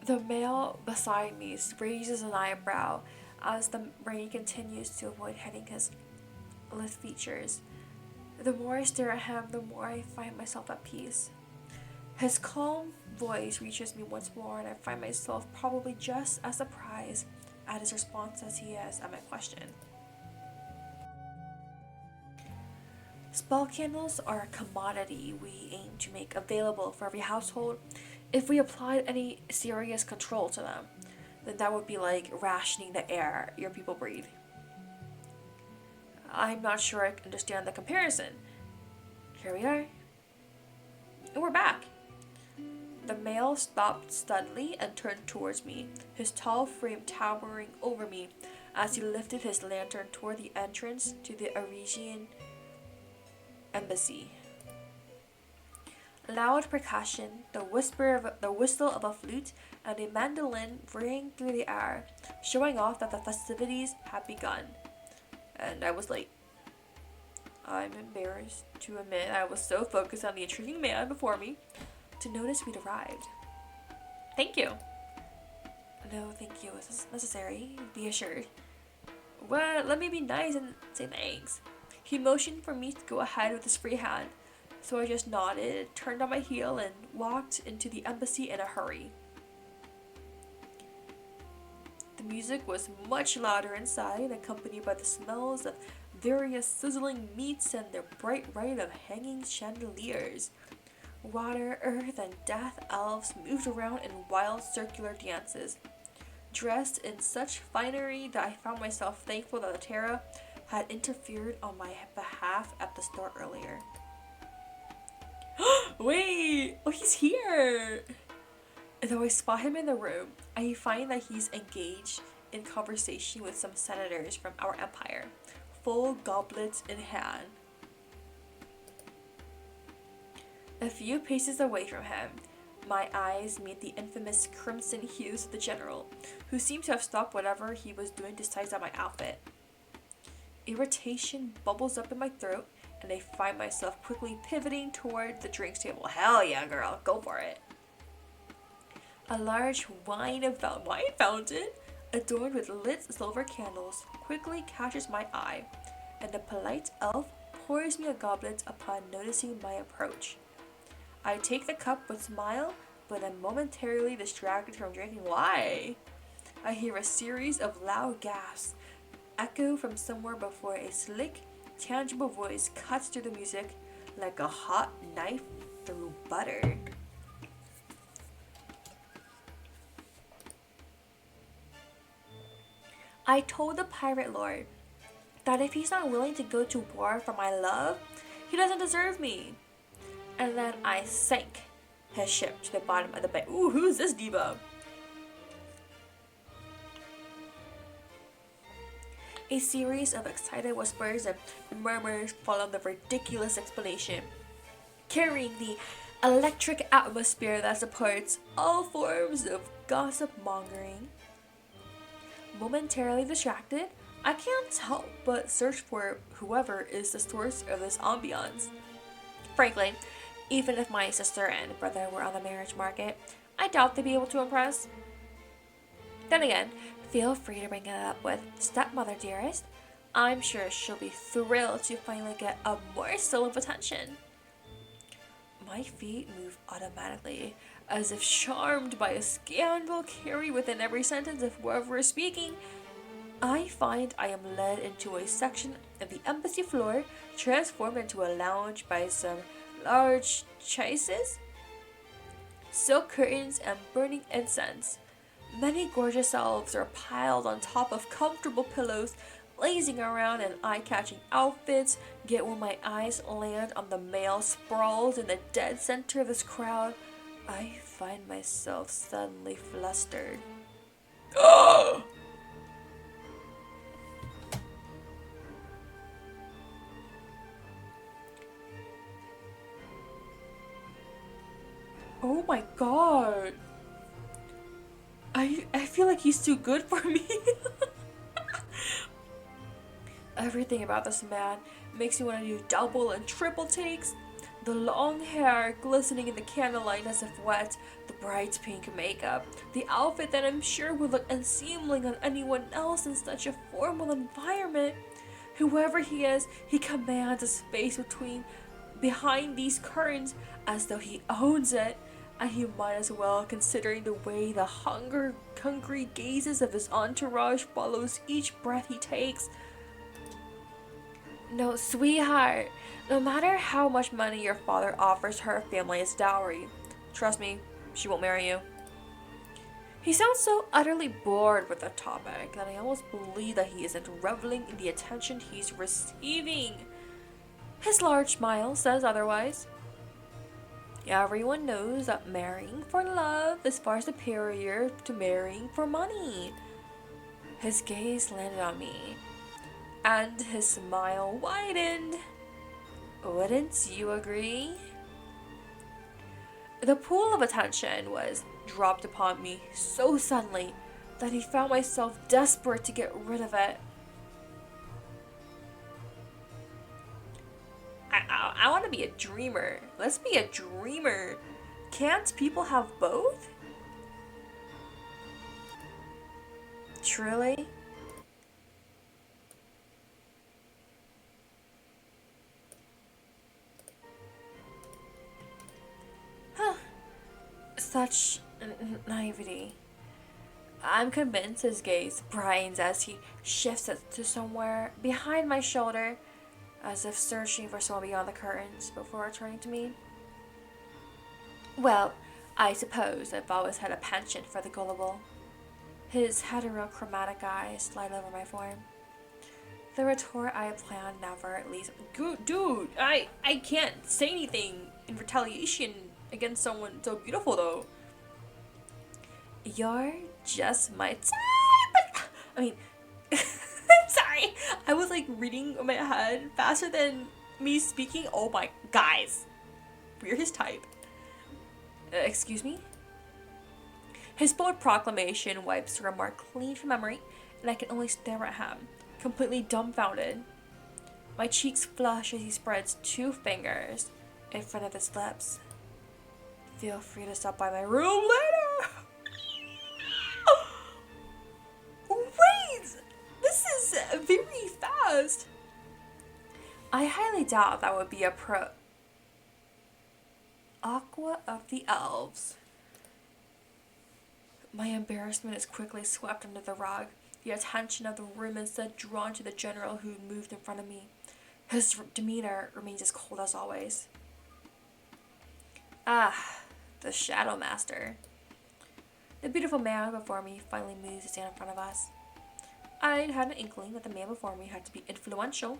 The male beside me raises an eyebrow as the rain continues to avoid hitting his lithe features. The more I stare at him, the more I find myself at peace. His calm voice reaches me once more, and I find myself probably just as surprised at his response as he is at my question. Spell candles are a commodity we aim to make available for every household. If we applied any serious control to them, then that would be like rationing the air your people breathe. I'm not sure I understand the comparison. Here we are. And we're back. The male stopped suddenly and turned towards me, his tall frame towering over me as he lifted his lantern toward the entrance to the Arisian embassy. Loud percussion, the whistle of a flute, and a mandolin rang through the air, showing off that the festivities had begun. And I was late. I'm embarrassed to admit I was so focused on the intriguing man before me to notice we'd arrived. Thank you. No, thank you was necessary, be assured. Well, let me be nice and say thanks. He motioned for me to go ahead with his free hand, so I just nodded, turned on my heel, and walked into the embassy in a hurry. The music was much louder inside, accompanied by the smells of various sizzling meats and the bright light of hanging chandeliers. Water, earth, and death elves moved around in wild circular dances, dressed in such finery that I found myself thankful that Terra had interfered on my behalf at the store earlier. Wait! Oh, he's here! Though I spot him in the room, I find that he's engaged in conversation with some senators from our empire, full goblets in hand. A few paces away from him, my eyes meet the infamous crimson hues of the general, who seemed to have stopped whatever he was doing to size out my outfit. Irritation bubbles up in my throat, and I find myself quickly pivoting toward the drinks table. Hell yeah, girl, go for it. A large wine fountain, adorned with lit silver candles, quickly catches my eye, and the polite elf pours me a goblet upon noticing my approach. I take the cup with a smile, but am momentarily distracted from drinking. Why? I hear a series of loud gasps echo from somewhere before a slick, tangible voice cuts through the music like a hot knife through butter. I told the pirate lord that if he's not willing to go to war for my love, he doesn't deserve me. And then I sank his ship to the bottom of the bay. Ooh, who's this diva? A series of excited whispers and murmurs followed the ridiculous explanation, carrying the electric atmosphere that supports all forms of gossip mongering. Momentarily distracted, I can't help but search for whoever is the source of this ambiance. Frankly, even if my sister and brother were on the marriage market, I doubt they'd be able to impress. Then again, feel free to bring it up with stepmother dearest. I'm sure she'll be thrilled to finally get a morsel of attention. My feet move automatically, as if charmed by a scandal carried within every sentence of whoever is speaking. I find I am led into a section of the embassy floor, transformed into a lounge by some large chaises, silk curtains, and burning incense. Many gorgeous elves are piled on top of comfortable pillows, lazing around in eye-catching outfits, yet when my eyes land on the male sprawled in the dead center of this crowd, I find myself suddenly flustered. Oh my god. I feel like he's too good for me. Everything about this man makes me want to do double and triple takes. The long hair glistening in the candlelight as if wet, the bright pink makeup, the outfit that I'm sure would look unseemly on anyone else in such a formal environment. Whoever he is, he commands a space behind these curtains as though he owns it, and he might as well, considering the way the hungry gazes of his entourage follows each breath he takes. No, sweetheart. No matter how much money your father offers her family as dowry, trust me, she won't marry you. He sounds so utterly bored with the topic that I almost believe that he isn't reveling in the attention he's receiving. His large smile says otherwise. Everyone knows that marrying for love is far superior to marrying for money. His gaze landed on me, and his smile widened. Wouldn't you agree? The pool of attention was dropped upon me so suddenly that he found myself desperate to get rid of it. I want to be a dreamer. Let's be a dreamer. Can't people have both? Truly? Huh. Such naivety. I'm convinced his gaze brightens as he shifts it to somewhere behind my shoulder, as if searching for someone beyond the curtains before returning to me. Well, I suppose I've always had a penchant for the gullible. His heterochromatic eyes slide over my form. The retort I planned never at least. Dude, I can't say anything in retaliation against someone so beautiful though. You're just my type. I mean, I'm sorry. I was like reading in my head faster than me speaking. Oh my, guys. We're his type. Excuse me? His bold proclamation wipes the remark clean from memory, and I can only stare at him, completely dumbfounded. My cheeks flush as he spreads two fingers in front of his lips. Feel free to stop by my room later. Wait! This is very fast. I highly doubt that would be a Aqua of the Elves. My embarrassment is quickly swept under the rug. The attention of the room instead drawn to the general who moved in front of me. His demeanor remains as cold as always. Ah, the Shadow Master. The beautiful man before me finally moves to stand in front of us. I'd had an inkling that the man before me had to be influential,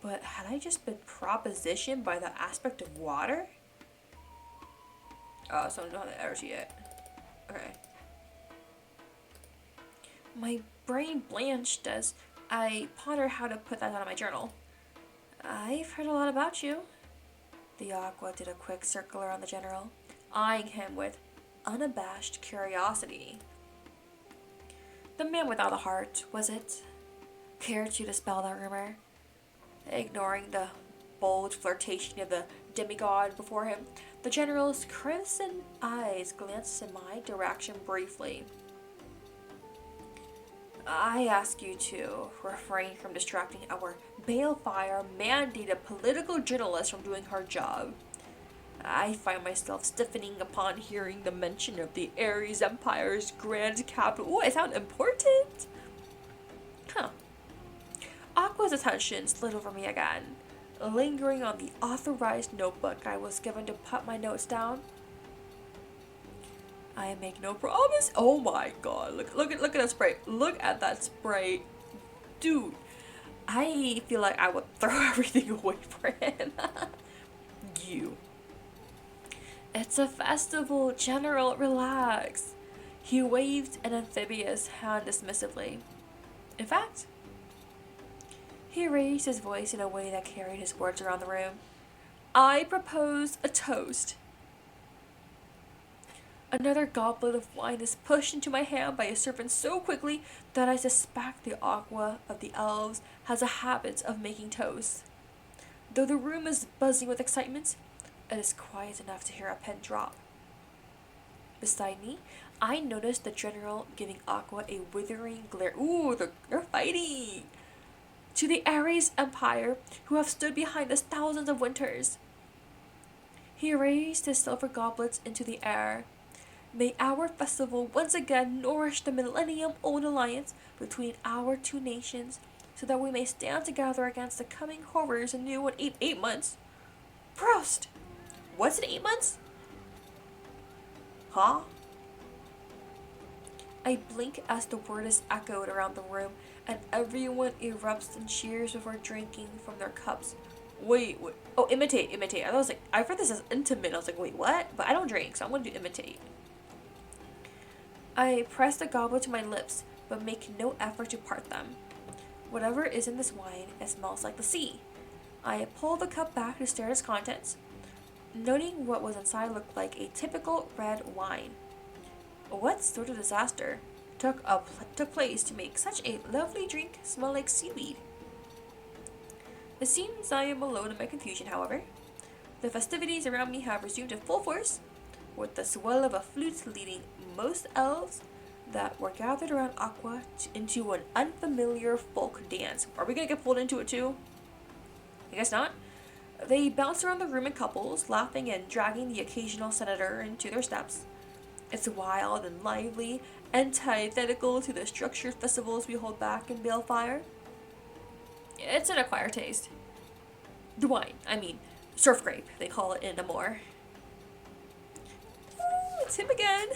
but had I just been propositioned by the aspect of water? Oh, so I don't know the energy yet. Okay. My brain blanched as I ponder how to put that down in my journal. I've heard a lot about you. The Aqua did a quick circle around the general, eyeing him with unabashed curiosity. The man without a heart, was it? Cared to dispel that rumor? Ignoring the bold flirtation of the demigod before him, the general's crimson eyes glanced in my direction briefly. I ask you to refrain from distracting our balefire mandated political journalist from doing her job. I find myself stiffening upon hearing the mention of the Ares Empire's grand capital. Oh, it sounds important. Huh. Aqua's attention slid over me again, lingering on the authorized notebook I was given to put my notes down. I make no promise. Oh my god, look at that spray. Look at that spray. Dude, I feel like I would throw everything away for him. You. It's a festival, General, relax. He waved an amphibious hand dismissively. In fact, he raised his voice in a way that carried his words around the room. I propose a toast. Another goblet of wine is pushed into my hand by a servant so quickly that I suspect the Aqua of the Elves has a habit of making toast. Though the room is buzzing with excitement, it is quiet enough to hear a pin drop. Beside me, I noticed the general giving Aqua a withering glare. Ooh, they're fighting! To the Ares Empire, who have stood behind us thousands of winters. He raised his silver goblets into the air. May our festival once again nourish the millennium-old alliance between our two nations, so that we may stand together against the coming horrors anew in 8 months. Prost! What's in 8 months? Huh? I blink as the word is echoed around the room, and everyone erupts in cheers before drinking from their cups. Wait. Oh, imitate. I was like, I've heard this as intimate. I was like, wait, what? But I don't drink, so I'm gonna do imitate. I press the goblet to my lips, but make no effort to part them. Whatever is in this wine, it smells like the sea. I pull the cup back to stare at its contents, noting what was inside looked like a typical red wine. What sort of disaster took place to make such a lovely drink smell like seaweed? It seems I am alone in my confusion, however. The festivities around me have resumed in full force, with the swell of a flute leading most elves that were gathered around Aqua into an unfamiliar folk dance. Are we gonna get pulled into it too? I guess not. They bounce around the room in couples, laughing and dragging the occasional senator into their steps. It's wild and lively, antithetical to the structured festivals we hold back in Balefire. It's an acquired taste. The wine, surf grape, they call it in Amor. Ooh, it's him again.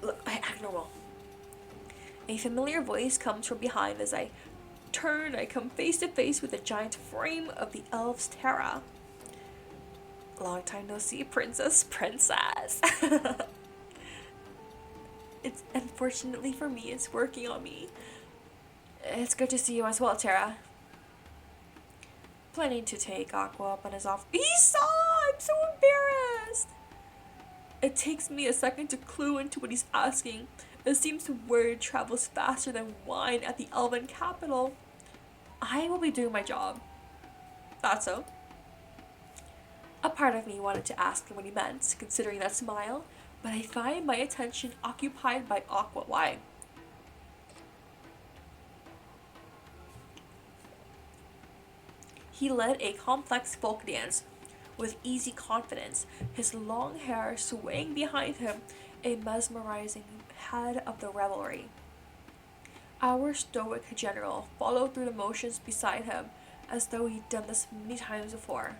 Look, I act normal. A familiar voice comes from behind as I turn. I come face to face with the giant frame of the elves Terra. Long time no see, princess. It's unfortunately for me, it's working on me. It's good to see you as well, Terra. Planning to take Aqua up on his off. Esau! I'm so embarrassed! It takes me a second to clue into what he's asking. It seems word travels faster than wine at the elven capital. I will be doing my job. Thought so. A part of me wanted to ask him what he meant, considering that smile, but I find my attention occupied by Aqua. Why? He led a complex folk dance with easy confidence, his long hair swaying behind him, a mesmerizing head of the revelry. Our stoic general followed through the motions beside him, as though he'd done this many times before.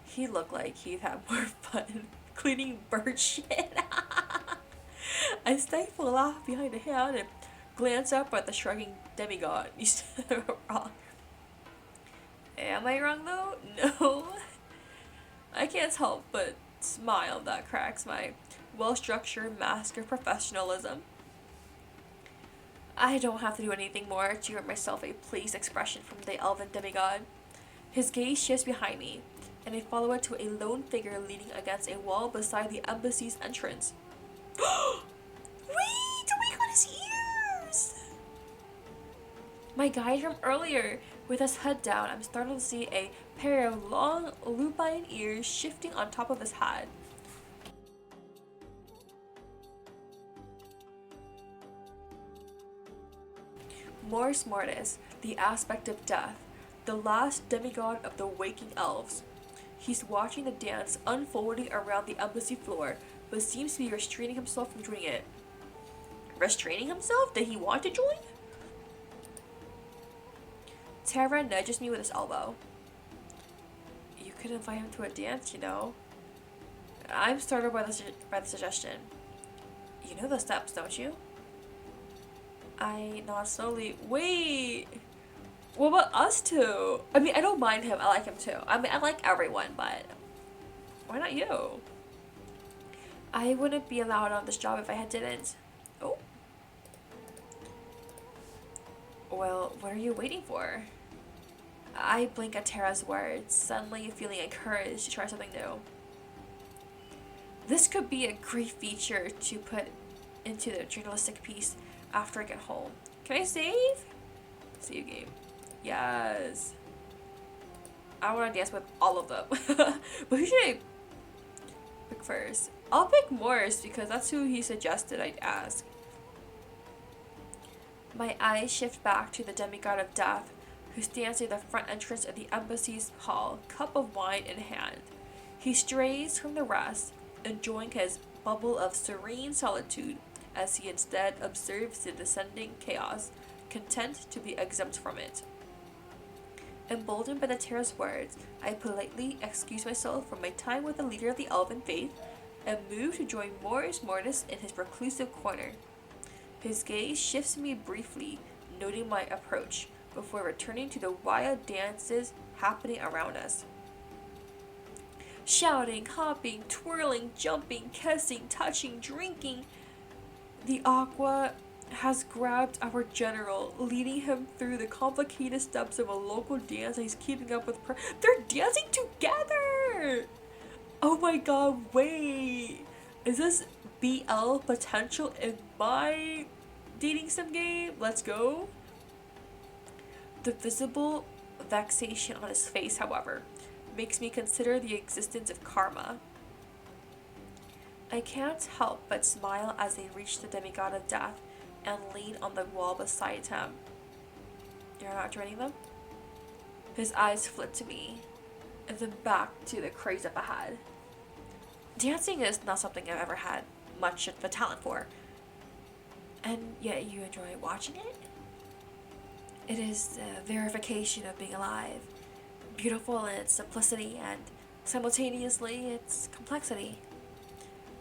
He looked like he'd have more fun cleaning bird shit. I stifle a laugh behind a hand and glance up at the shrugging demigod. You said wrong. Am I wrong though? No. I can't help but smile. That cracks my well-structured mask of professionalism. I don't have to do anything more to earn myself a pleased expression from the elven demigod. His gaze shifts behind me, and I follow it to a lone figure leaning against a wall beside the embassy's entrance. Wait! Oh my god, his ears! My guide from earlier. With his head down, I'm startled to see a pair of long, lupine ears shifting on top of his head. Mors Mortis, the aspect of death, the last demigod of the waking elves. He's watching the dance unfolding around the embassy floor, but seems to be restraining himself from doing it. Restraining himself? Did he want to join? Terra nudges me with his elbow. You could invite him to a dance, you know. I'm startled by the suggestion. You know the steps, don't you? I nod slowly. Wait! What about us two? I don't mind him. I like him too. I like everyone, but why not you? I wouldn't be allowed on this job if I didn't. Oh. Well, what are you waiting for? I blink at Terra's words, suddenly feeling encouraged to try something new. This could be a great feature to put into the journalistic piece after I get home. Can I save? Save game. Yes. I want to dance with all of them. But who should I pick first? I'll pick Morris because that's who he suggested I'd ask. My eyes shift back to the demigod of death, who stands near the front entrance of the embassy's hall, cup of wine in hand. He strays from the rest, enjoying his bubble of serene solitude, as he instead observes the descending chaos, content to be exempt from it. Emboldened by the terror's words, I politely excuse myself from my time with the leader of the elven faith and move to join Mortis in his reclusive corner. His gaze shifts me briefly, noting my approach, before returning to the wild dances happening around us. Shouting, hopping, twirling, jumping, kissing, touching, drinking. The Aqua has grabbed our general, leading him through the complicated steps of a local dance, and he's keeping up with They're dancing together! Oh my god, wait! Is this BL potential in my dating sim game? Let's go. The visible vexation on his face, however, makes me consider the existence of karma. I can't help but smile as they reach the demigod of death and lean on the wall beside him. You're not joining them? His eyes flit to me, and then back to the craze up ahead. Dancing is not something I've ever had much of a talent for, and yet you enjoy watching it? It is the verification of being alive, beautiful in its simplicity and simultaneously its complexity.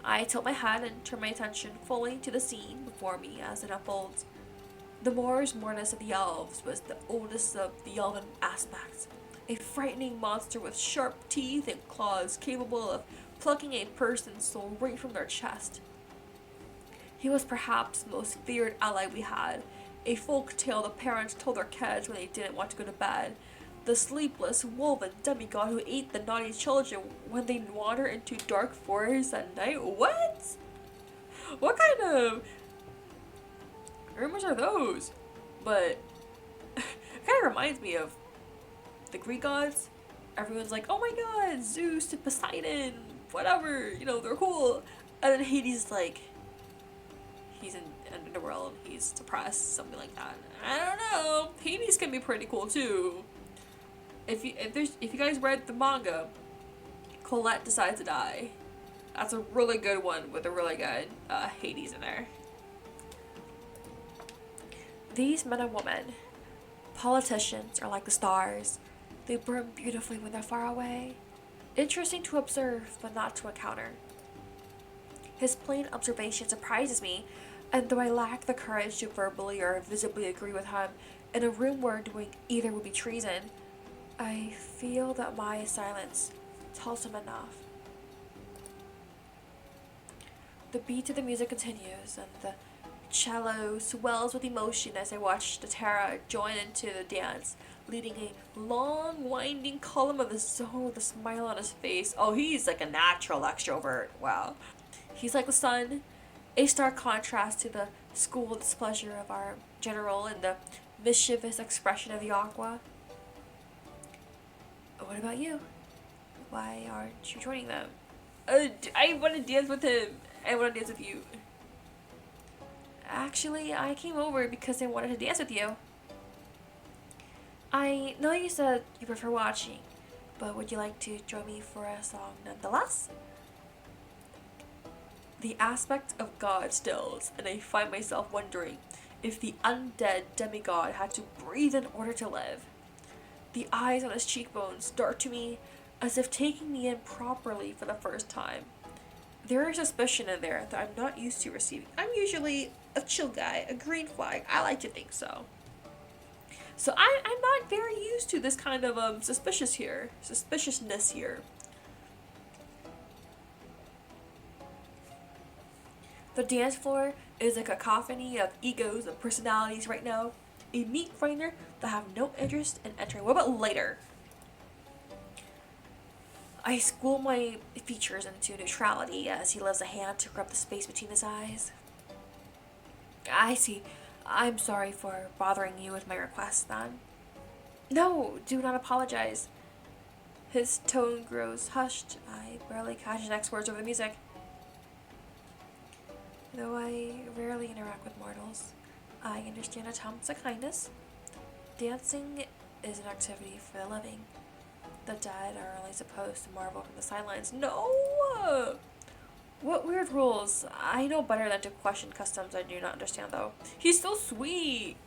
I tilt my head and turn my attention fully to the scene before me as it unfolds. The Mors Mortis of the Elves was the oldest of the elven aspects, a frightening monster with sharp teeth and claws capable of plucking a person's soul right from their chest. He was perhaps the most feared ally we had, a folk tale the parents told their kids when they didn't want to go to bed, the sleepless, woven demigod who ate the naughty children when they wander into dark forests at night. What? What kind of rumors are those? But it kind of reminds me of the Greek gods. Everyone's like, oh my god, Zeus to Poseidon, whatever, you know, they're cool. And then Hades is he's in underworld, he's depressed, something like that. I don't know. Hades can be pretty cool too. If you guys read the manga, Colette decides to die. That's a really good one with a really good Hades in there. These men and women, politicians, are like the stars. They burn beautifully when they're far away. Interesting to observe, but not to encounter. His plain observation surprises me, and though I lack the courage to verbally or visibly agree with him, in a room where doing either would be treason, I feel that my silence tells him enough. The beat of the music continues, and the cello swells with emotion as I watch the Terra join into the dance, leading a long, winding column of his soul with a smile on his face. Oh, he's like a natural extrovert. Wow. He's like the sun, a stark contrast to the school displeasure of our general and the mischievous expression of the Aqua. What about you? Why aren't you joining them? I want to dance with him. I want to dance with you. Actually, I came over because I wanted to dance with you. I know you said you prefer watching, but would you like to join me for a song nonetheless? The aspect of God stills, and I find myself wondering if the undead demigod had to breathe in order to live. The eyes on his cheekbones dart to me as if taking me in properly for the first time. There is suspicion in there that I'm not used to receiving. I'm usually a chill guy, a green flag. I like to think so. So I'm not very used to this kind of suspiciousness here. The dance floor is a cacophony of egos and personalities right now. A meat grinder that have no interest in entering. What about later? I school my features into neutrality as he lifts a hand to grab the space between his eyes. I see. I'm sorry for bothering you with my request, then. No, do not apologize. His tone grows hushed. I barely catch the next words over the music. Though I rarely interact with mortals, I understand attempts at kindness. Dancing is an activity for the living. The dead are only supposed to marvel from the sidelines. No! What weird rules? I know better than to question customs I do not understand, though. He's so sweet!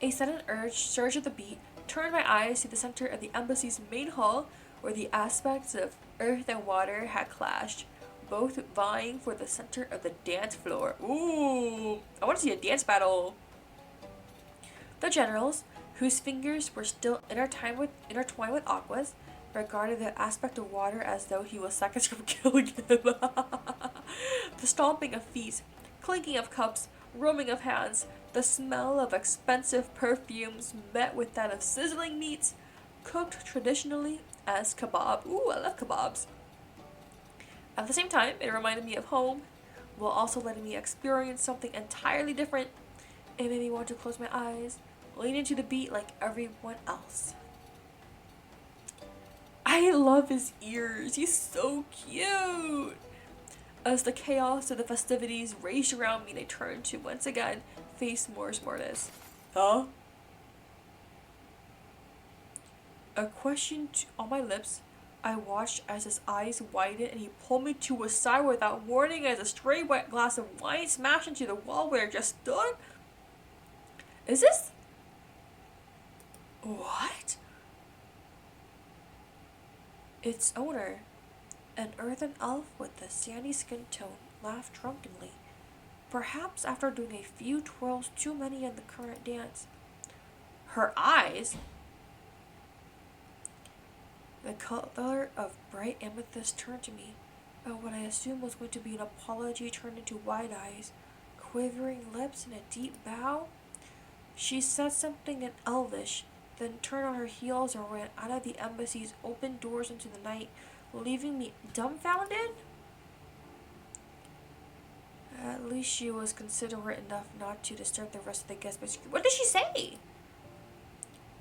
A sudden urge surged at the beat, turned my eyes to the center of the embassy's main hall, where the aspects of earth and water had clashed, both vying for the center of the dance floor. Ooh, I want to see a dance battle. The generals, whose fingers were still intertwined with Aqua's, regarded the aspect of water as though he was seconds from killing him. The stomping of feet, clinking of cups, roaming of hands, the smell of expensive perfumes met with that of sizzling meats, cooked traditionally as kebab. Ooh, I love kebabs. At the same time, it reminded me of home, while also letting me experience something entirely different. It made me want to close my eyes, lean into the beat like everyone else. I love his ears. He's so cute. As the chaos of the festivities raged around me, I turned to once again face Mors Mortis. Huh? A question on my lips. I watched as his eyes widened and he pulled me to his side without warning as a stray wet glass of wine smashed into the wall where I just stood. Is this? What? Its owner, an earthen elf with a sandy skin tone, laughed drunkenly, perhaps after doing a few twirls too many in the current dance. Her eyes, the color of bright amethyst, turned to me, but what I assumed was going to be an apology turned into wide eyes, quivering lips, and a deep bow. She said something in Elvish, then turned on her heels and ran out of the embassy's open doors into the night, leaving me dumbfounded. At least she was considerate enough not to disturb the rest of the guests by screaming. What did she say?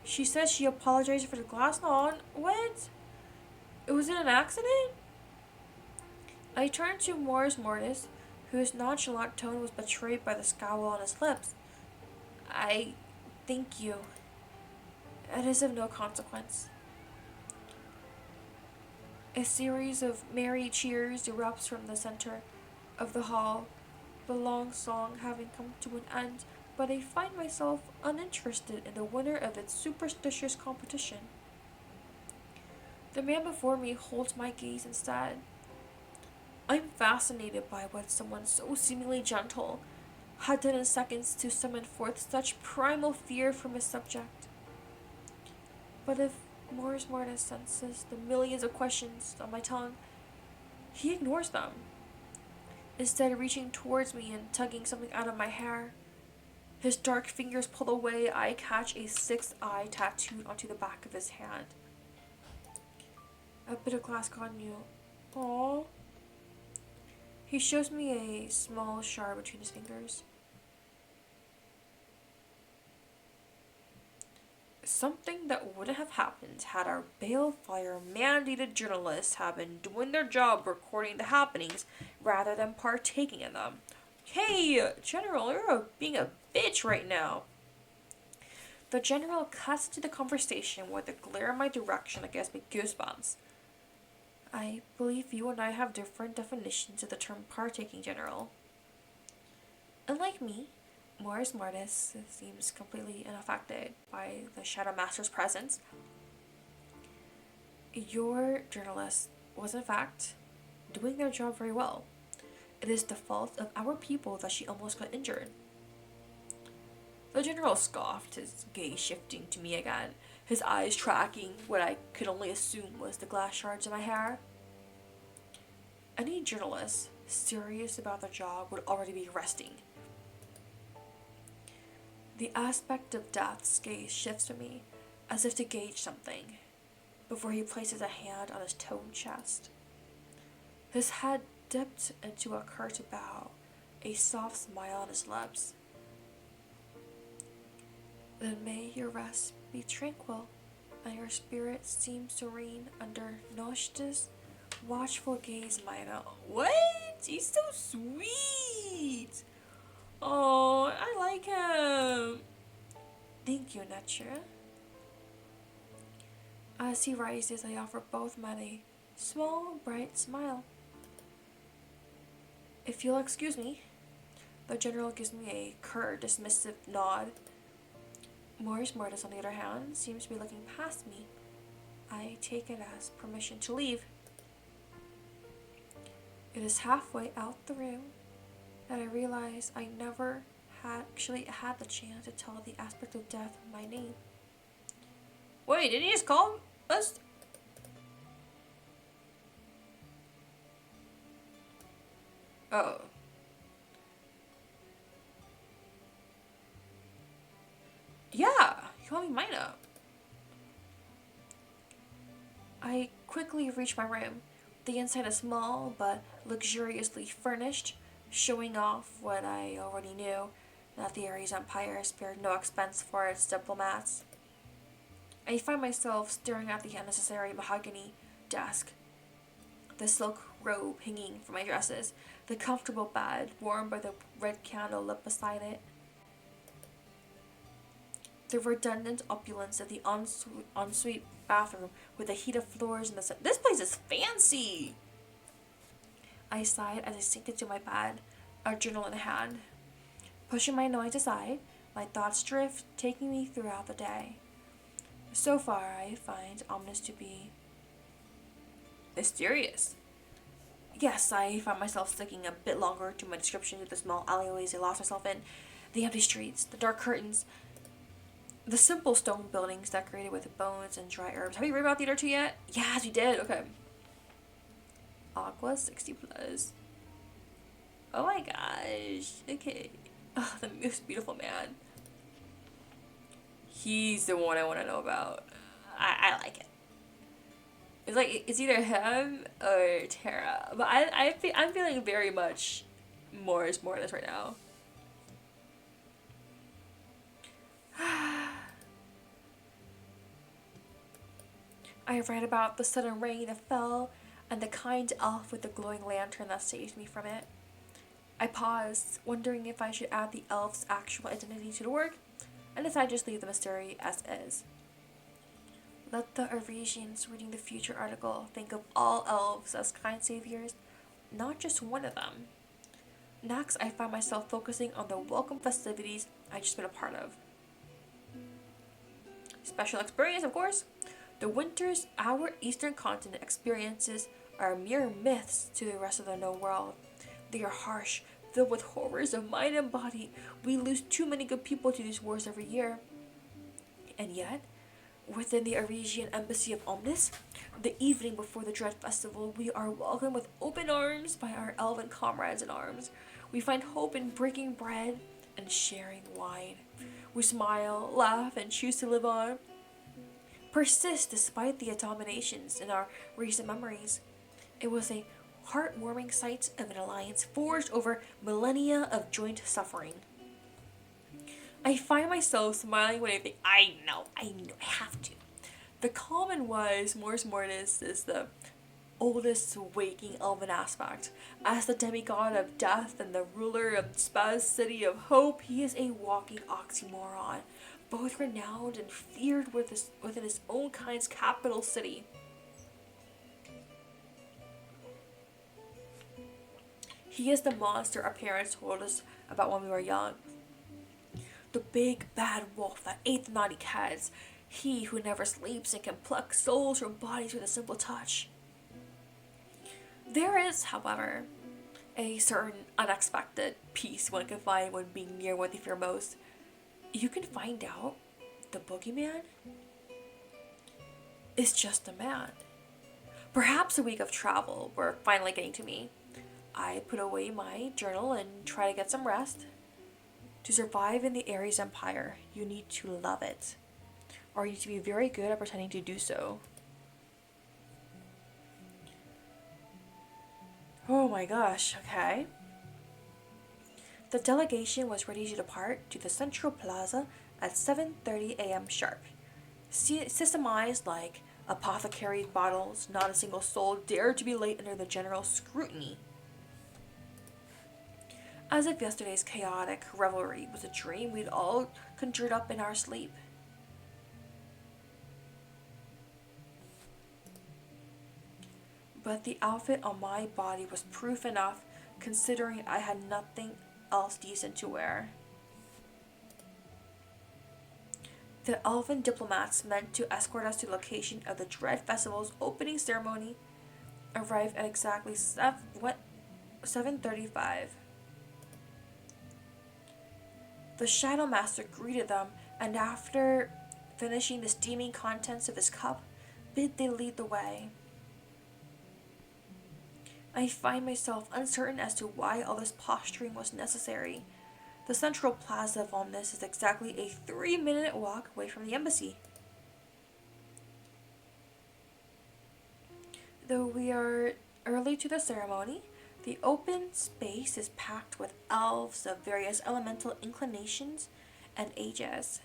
She said she apologized for the glass. No, what? Was it an accident? I turned to Mors Mortis, whose nonchalant tone was betrayed by the scowl on his lips. I thank you. It is of no consequence. A series of merry cheers erupts from the center of the hall, the long song having come to an end, but I find myself uninterested in the winner of its superstitious competition. The man before me holds my gaze instead. I'm fascinated by what someone so seemingly gentle had done in seconds to summon forth such primal fear from his subject. But if Mors Mortis senses the millions of questions on my tongue, he ignores them, instead reaching towards me and tugging something out of my hair. His dark fingers pull away. I catch a sixth eye tattooed onto the back of his hand. A bit of glass got you. Aww. He shows me a small shard between his fingers. Something that wouldn't have happened had our balefire mandated journalists have been doing their job recording the happenings rather than partaking in them. Hey, General, you're being a bitch right now. The General cuts to the conversation with a glare in my direction that gives me goosebumps. I believe you and I have different definitions of the term partaking, General. Unlike me, Mors Mortis seems completely unaffected by the Shadow Master's presence. Your journalist was, in fact, doing their job very well. It is the fault of our people that she almost got injured. The general scoffed, his gaze shifting to me again, his eyes tracking what I could only assume was the glass shards in my hair. Any journalist serious about their job would already be resting. The aspect of Death's gaze shifts to me, as if to gauge something, before he places a hand on his toned chest. His head dipped into a curt bow, a soft smile on his lips. Then may your rest be tranquil, and your spirit seem serene under Noshta's watchful gaze, Maina. What? He's so sweet! Oh, I like him. Thank you, Natura. As he rises, I offer both men a small, bright smile. If you'll excuse me, the general gives me a curt, dismissive nod. Morris Mortis, on the other hand, seems to be looking past me. I take it as permission to leave. It is halfway out the room that I realize I never actually had the chance to tell the aspect of death my name. Wait, didn't you just call us? Oh. Yeah, you call me Maina. I quickly reach my room. The inside is small but luxuriously furnished, showing off what I already knew, that the Ares Empire spared no expense for its diplomats. I find myself staring at the unnecessary mahogany desk, the silk robe hanging from my dresses, the comfortable bed warmed by the red candle lit beside it, the redundant opulence of the ensuite bathroom with the heated floors and the sun. This place is fancy! I sighed as I sink into my bed, a journal in hand. Pushing my noise aside, my thoughts drift, taking me throughout the day. So far, I find ominous to be mysterious. Yes, I found myself sticking a bit longer to my description of the small alleyways I lost myself in, the empty streets, the dark curtains, the simple stone buildings decorated with bones and dry herbs. Have you read about the other two yet? Yes, you did. Okay. Aqua 60 plus. Oh my gosh. Okay. Oh, the most beautiful man. He's the one I want to know about. I like it. It's like it's either him or Tara, but I'm feeling very much Morris Mortis right now. I read about the sudden rain that fell and the kind elf with the glowing lantern that saved me from it. I paused, wondering if I should add the elf's actual identity to the work, and decided to just leave the mystery as is. Let the Arisians reading the future article think of all elves as kind saviors, not just one of them. Next, I find myself focusing on the welcome festivities I just been a part of. Special experience, of course. The winters our eastern continent experiences are mere myths to the rest of the known world. They are harsh, filled with horrors of mind and body. We lose too many good people to these wars every year. And yet, within the Arisian embassy of Omnis, the evening before the Dread Festival, we are welcomed with open arms by our elven comrades in arms. We find hope in breaking bread and sharing wine. We smile, laugh, and choose to live on. Persist despite the abominations in our recent memories. It was a heartwarming sight of an alliance forged over millennia of joint suffering. I find myself smiling when I think, I know, I have to. The common wise Mors Mortis is the oldest waking elven aspect. As the demigod of death and the ruler of Spaz City of Hope, he is a walking oxymoron, both renowned and feared within his own kind's capital city. He is the monster our parents told us about when we were young. The big bad wolf that ate the naughty cats. He who never sleeps and can pluck souls from bodies with a simple touch. There is, however, a certain unexpected peace one can find when being near what they fear most. You can find out the boogeyman is just a man. Perhaps a week of travel were finally getting to me. I put away my journal and try to get some rest. To survive in the Ares Empire, you need to love it, or you need to be very good at pretending to do so. Oh my gosh, okay. The delegation was ready to depart to the Central Plaza at 7:30 a.m. sharp. Systemized like apothecary bottles, not a single soul dared to be late under the general scrutiny. As if yesterday's chaotic revelry was a dream we'd all conjured up in our sleep. But the outfit on my body was proof enough, considering I had nothing else decent to wear. The elven diplomats meant to escort us to the location of the Dread Festival's opening ceremony arrived at exactly 7:35. The Shadow Master greeted them, and after finishing the steaming contents of his cup, bid they lead the way. I find myself uncertain as to why all this posturing was necessary. The central plaza of Omnis is exactly a 3-minute walk away from the embassy. Though we are early to the ceremony, the open space is packed with elves of various elemental inclinations and ages.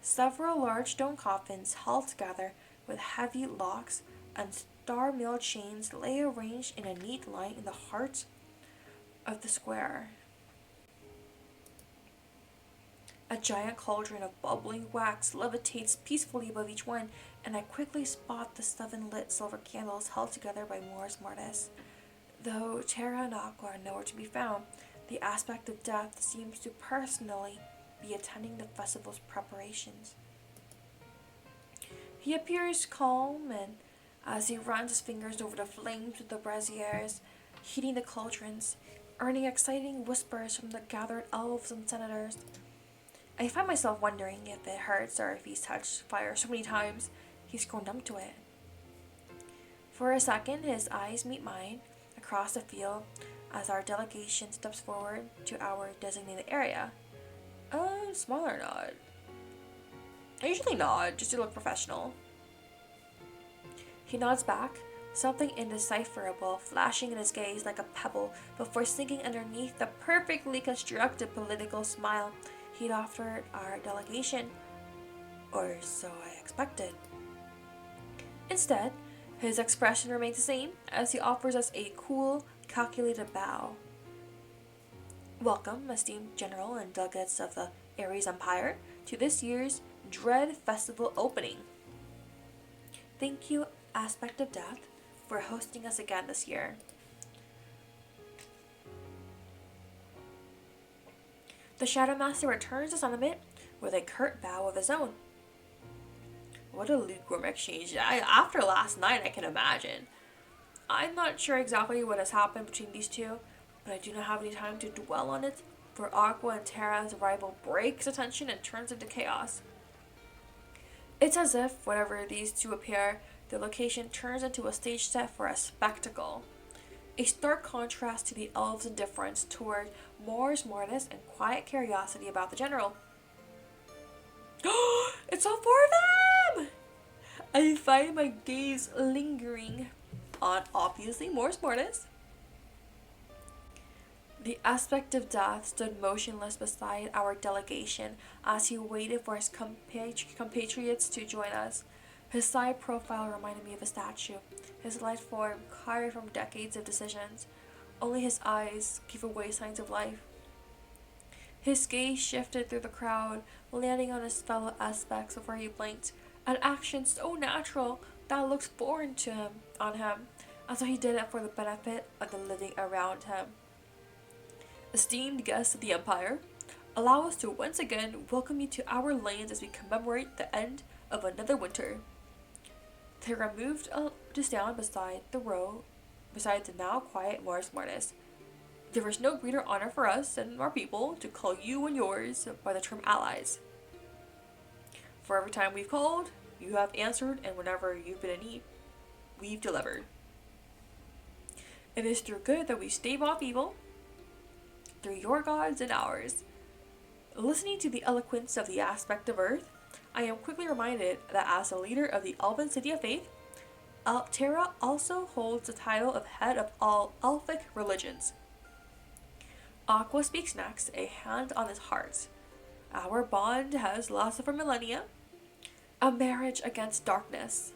Several large stone coffins held together with heavy locks and star-milled chains lay arranged in a neat line in the heart of the square. A giant cauldron of bubbling wax levitates peacefully above each one, and I quickly spot the 7 lit silver candles held together by Mors Mortis. Though Terra and Aqua are nowhere to be found, the aspect of death seems to personally be attending the festival's preparations. He appears calm, and as he runs his fingers over the flames with the braziers, heating the cauldrons, earning exciting whispers from the gathered elves and senators. I find myself wondering if it hurts or if he's touched fire so many times he's grown numb to it. For a second, his eyes meet mine across the field as our delegation steps forward to our designated area. Smile or nod? I usually nod, just to look professional. He nods back, something indecipherable flashing in his gaze like a pebble before sinking underneath the perfectly constructed political smile he'd offered our delegation, or so I expected. Instead, his expression remains the same as he offers us a cool, calculated bow. Welcome, esteemed general and delegates of the Ares Empire, to this year's Dread Festival opening. Thank you, Aspect of Death, for hosting us again this year. The Shadow Master returns the sentiment with a curt bow of his own. What a lukewarm exchange. After last night, I can imagine. I'm not sure exactly what has happened between these two, but I do not have any time to dwell on it, for Aqua and Terra's arrival breaks attention and turns into chaos. It's as if, whenever these two appear, the location turns into a stage set for a spectacle. A stark contrast to the elves' indifference toward Mors Mortis and quiet curiosity about the general. It's all 4 of them! I find my gaze lingering on, obviously, Mors Mortis. The Aspect of Death stood motionless beside our delegation as he waited for his compatriots to join us. His side profile reminded me of a statue, his light form carved from decades of decisions. Only his eyes gave away signs of life. His gaze shifted through the crowd, landing on his fellow aspects before he blinked, an action so natural that looked foreign to him, as though he did it for the benefit of the living around him. Esteemed guests of the Empire, allow us to once again welcome you to our lands as we commemorate the end of another winter. Terra moved to stand beside the now quiet Mors Mortis. There is no greater honor for us and our people to call you and yours by the term allies. For every time we've called, you have answered, and whenever you've been in need, we've delivered. It is through good that we stave off evil, through your gods and ours. Listening to the eloquence of the aspect of Earth, I am quickly reminded that as the leader of the Elven City of Faith, Terra also holds the title of head of all Elfic religions. Aqua speaks next, a hand on his heart. Our bond has lasted for millennia, a marriage against darkness.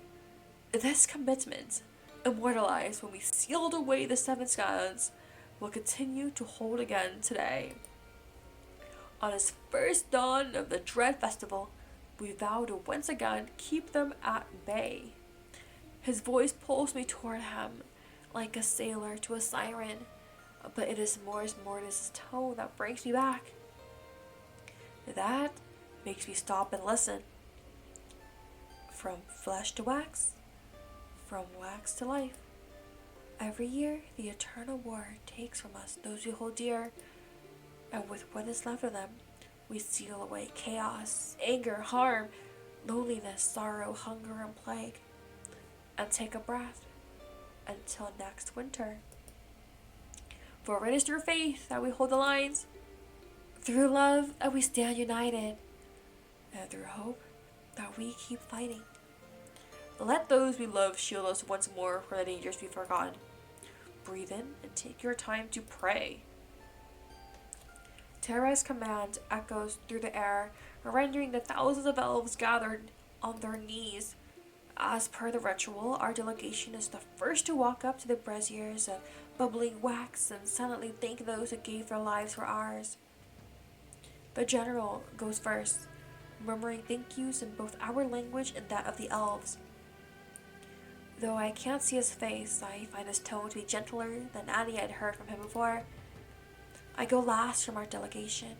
This commitment, immortalized when we sealed away the 7 skies, will continue to hold again today. On his first dawn of the Dread Festival, we vow to once again keep them at bay. His voice pulls me toward him, like a sailor to a siren, but it is Mors Mortis' tone that brings me back. That makes me stop and listen. From flesh to wax, from wax to life. Every year, the eternal war takes from us those we hold dear, and with what is left of them, we seal away chaos, anger, harm, loneliness, sorrow, hunger, and plague, and take a breath until next winter. For it is through faith that we hold the lines, through love that we stand united, and through hope that we keep fighting. Let those we love shield us once more from the dangers we've forgotten. Breathe in and take your time to pray. Terra's command echoes through the air, rendering the thousands of elves gathered on their knees. As per the ritual, our delegation is the first to walk up to the braziers of bubbling wax and silently thank those who gave their lives for ours. The general goes first, murmuring thank yous in both our language and that of the elves. Though I can't see his face, I find his tone to be gentler than any I'd heard from him before. I go last from our delegation.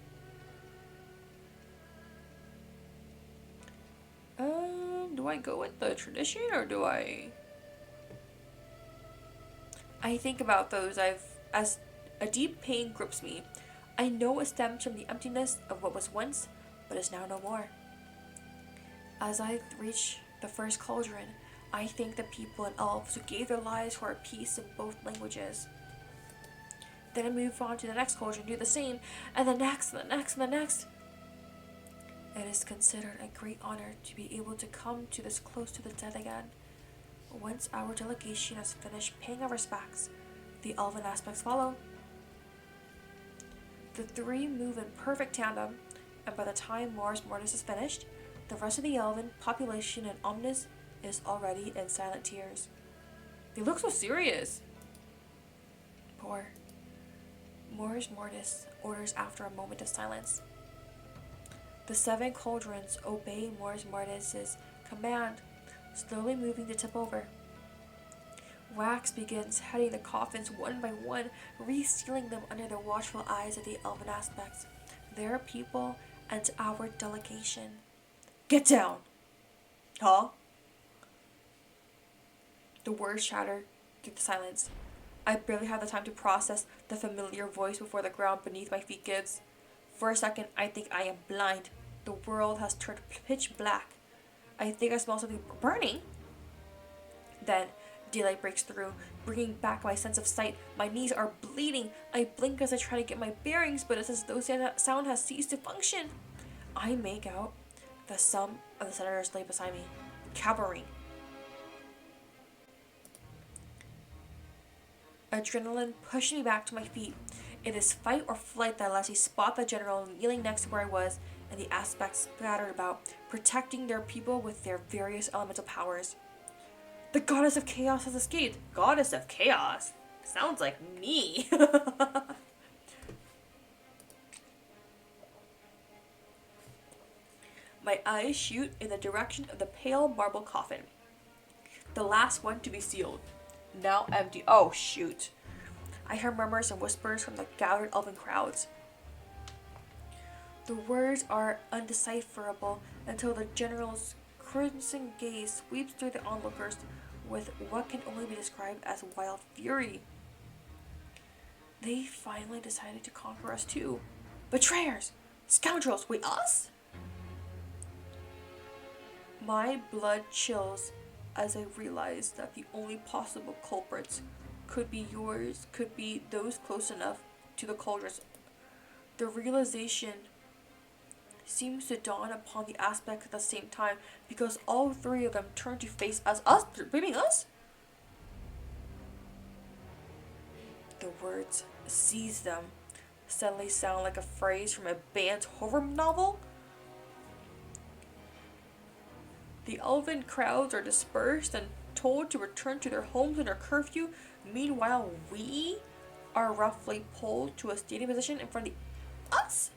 Do I go with the tradition or do I think about those as a deep pain grips me. I know it stems from the emptiness of what was once, but is now no more. As I reach the first cauldron, I thank the people and elves who gave their lives for our peace in both languages. Then I move on to the next cauldron, do the same, and the next, and the next, and the next. It is considered a great honor to be able to come to this close to the dead again. Once our delegation has finished paying our respects, the elven aspects follow. The three move in perfect tandem, and by the time Mors Mortis is finished, the rest of the elven population in Omnis is already in silent tears. They look so serious. Poor Mors Mortis orders after a moment of silence. The 7 cauldrons obey Mors Mortis' command, slowly moving to tip over. Wax begins heading the coffins one by one, resealing them under the watchful eyes of the elven aspects, their people, and our delegation. Get down! Huh? The words shatter through the silence. I barely have the time to process the familiar voice before the ground beneath my feet gives. For a second, I think I am blind. The world has turned pitch black. I think I smell something burning. Then, daylight breaks through, bringing back my sense of sight. My knees are bleeding. I blink as I try to get my bearings, but it's as though sound has ceased to function. I make out the some of the senators lay beside me, cowering. Adrenaline pushed me back to my feet. It is fight or flight that lets me spot the general kneeling next to where I was, and the aspects scattered about, protecting their people with their various elemental powers. The goddess of chaos has escaped. Goddess of chaos? Sounds like me. My eyes shoot in the direction of the pale marble coffin. The last one to be sealed. Now empty. Oh, shoot. I hear murmurs and whispers from the gathered elven crowds. The words are undecipherable until the general's crimson gaze sweeps through the onlookers with what can only be described as wild fury. They finally decided to conquer us too. Betrayers! Scoundrels! Wait, us? My blood chills as I realize that the only possible culprits could be yours, could be those close enough to the cauldrons. The realization seems to dawn upon the aspects at the same time, because all 3 of them turn to face us. Us? They're blaming us? The words, "seize them," suddenly sound like a phrase from a banned horror novel. The elven crowds are dispersed and told to return to their homes under curfew. Meanwhile, we are roughly pulled to a standing position in front of us.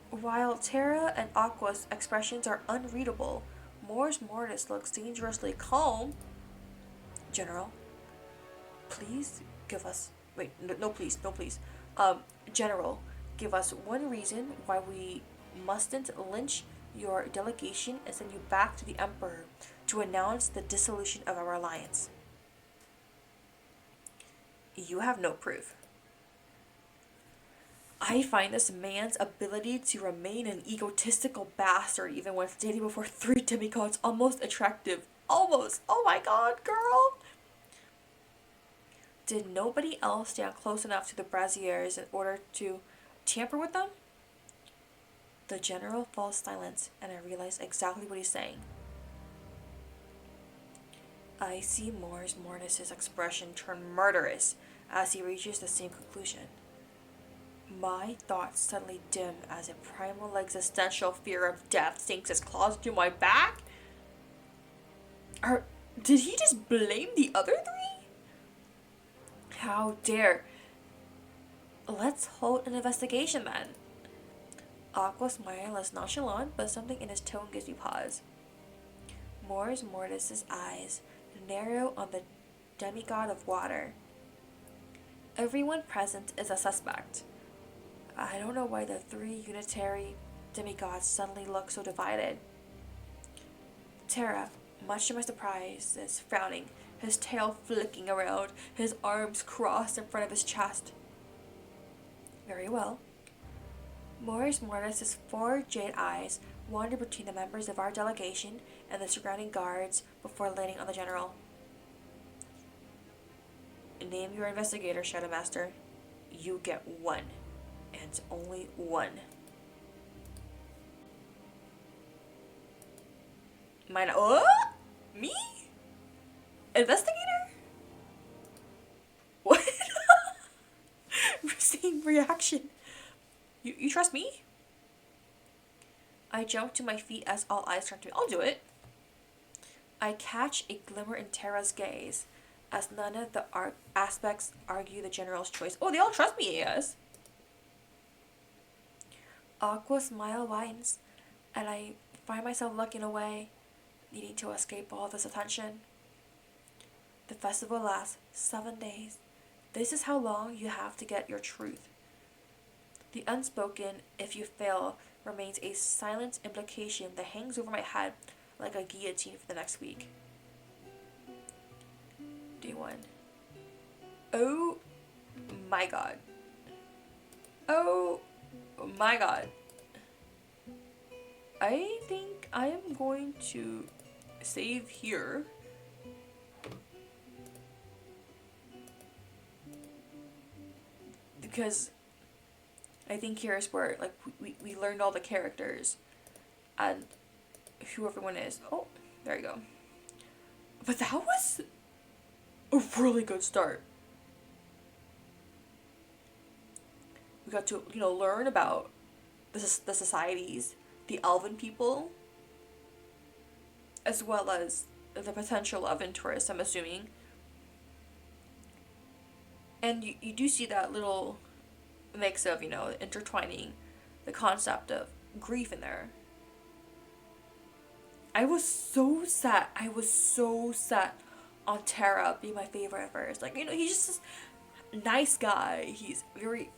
While Terra and Aqua's expressions are unreadable, Mors Mortis looks dangerously calm. General, please give us... Wait, no please. General, Give us one reason why we mustn't lynch your delegation and send you back to the Emperor to announce the dissolution of our alliance. You have no proof. I find this man's ability to remain an egotistical bastard even when standing before 3 demigods almost attractive. Almost! Oh my god, girl! Did nobody else stand close enough to the braziers in order to tamper with them? The general falls silent, and I realize exactly what he's saying. I see Mortis's expression turn murderous as he reaches the same conclusion. My thoughts suddenly dim as a primal existential fear of death sinks its claws into my back. Did he just blame the other three? How dare. Let's hold an investigation then. Aqua's smile is nonchalant, but something in his tone gives me pause. Mortis's eyes narrow on the demigod of water. Everyone present is a suspect. I don't know why the 3 unitary demigods suddenly look so divided. Terra, much to my surprise, is frowning, his tail flicking around, his arms crossed in front of his chest. Very well. Mortis's 4 jade eyes wander between the members of our delegation and the surrounding guards before landing on the general. Name your investigator, Shadow Master. You get 1. And only 1. Maina. Oh? Me? Investigator? What? Same reaction. You trust me? I jump to my feet as all eyes turn to me. I'll do it. I catch a glimmer in Terra's gaze, as none of the aspects argue the general's choice. Oh, they all trust me, yes. Aqua's smile widens, and I find myself looking away, needing to escape all this attention. The festival lasts 7 days. This is how long you have to get your truth. The unspoken, if you fail, remains a silent implication that hangs over my head like a guillotine for the next week. Day 1. Oh my god. Oh my god. I think I am going to save here. Because I think here's where like we learned all the characters and who everyone is. Oh, there you go. But that was a really good start. We got to, learn about the societies, the elven people, as well as the potential elven tourists, I'm assuming. And you do see that little mix of, intertwining the concept of grief in there. I was so set on Terra being my favorite at first. Like, he's just this nice guy. He's very...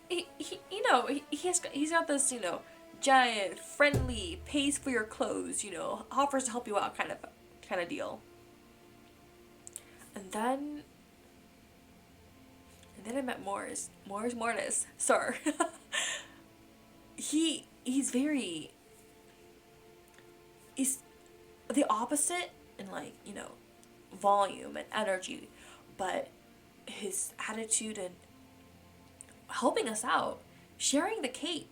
he's got this, giant, friendly, pays for your clothes, offers to help you out kind of deal. And then I met Mortis. Sorry. He's the opposite in volume and energy, but his attitude and helping us out, sharing the cape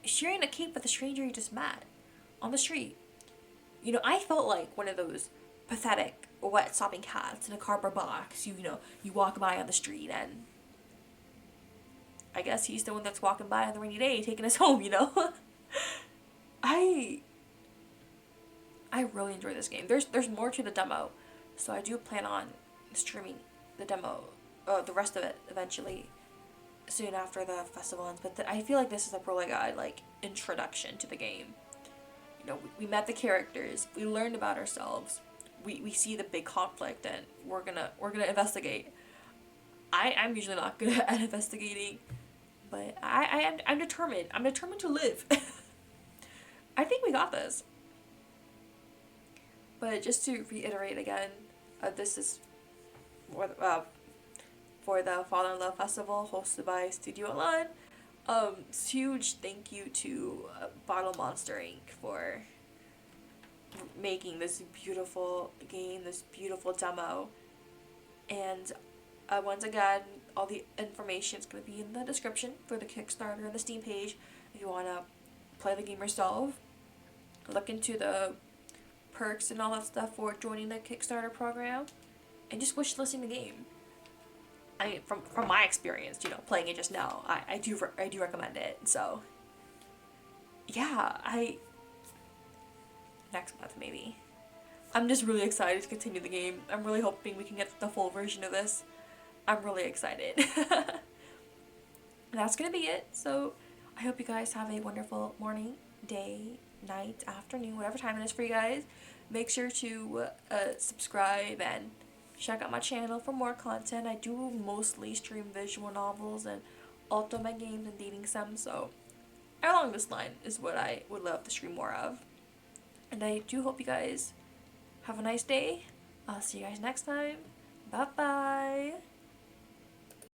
with a stranger you just met on the street. I felt like one of those pathetic wet sopping cats in a cardboard box. You walk by on the street, and I guess he's the one that's walking by on the rainy day taking us home. I really enjoy this game. There's more to the demo, so I do plan on streaming the demo, the rest of it eventually, soon after the festival ends. But I feel like this is a really good introduction to the game. We met the characters, we learned about ourselves, we see the big conflict, and we're gonna investigate. I'm usually not good at investigating, But I'm determined. I'm determined to live. I think we got this. But just to reiterate again, this is for the Fall in Love Festival hosted by Studio Alan. Huge thank you to Bottle Monster Inc. for making this beautiful game, this beautiful demo. And once again, all the information is going to be in the description for the Kickstarter and the Steam page. If you want to play the game yourself, look into the perks and all that stuff for joining the Kickstarter program, and just wishlisting the game. I mean, from my experience, you know, playing it just now, I do recommend it. So, yeah, next month maybe. I'm just really excited to continue the game. I'm really hoping we can get the full version of this. I'm really excited. That's gonna be it. So, I hope you guys have a wonderful morning, day, night, afternoon, whatever time it is for you guys. Make sure to subscribe and check out my channel for more content. I do mostly stream visual novels and ultimate games and dating sims, so along this line is what I would love to stream more of. And I do hope you guys have a nice day. I'll see you guys next time. Bye bye.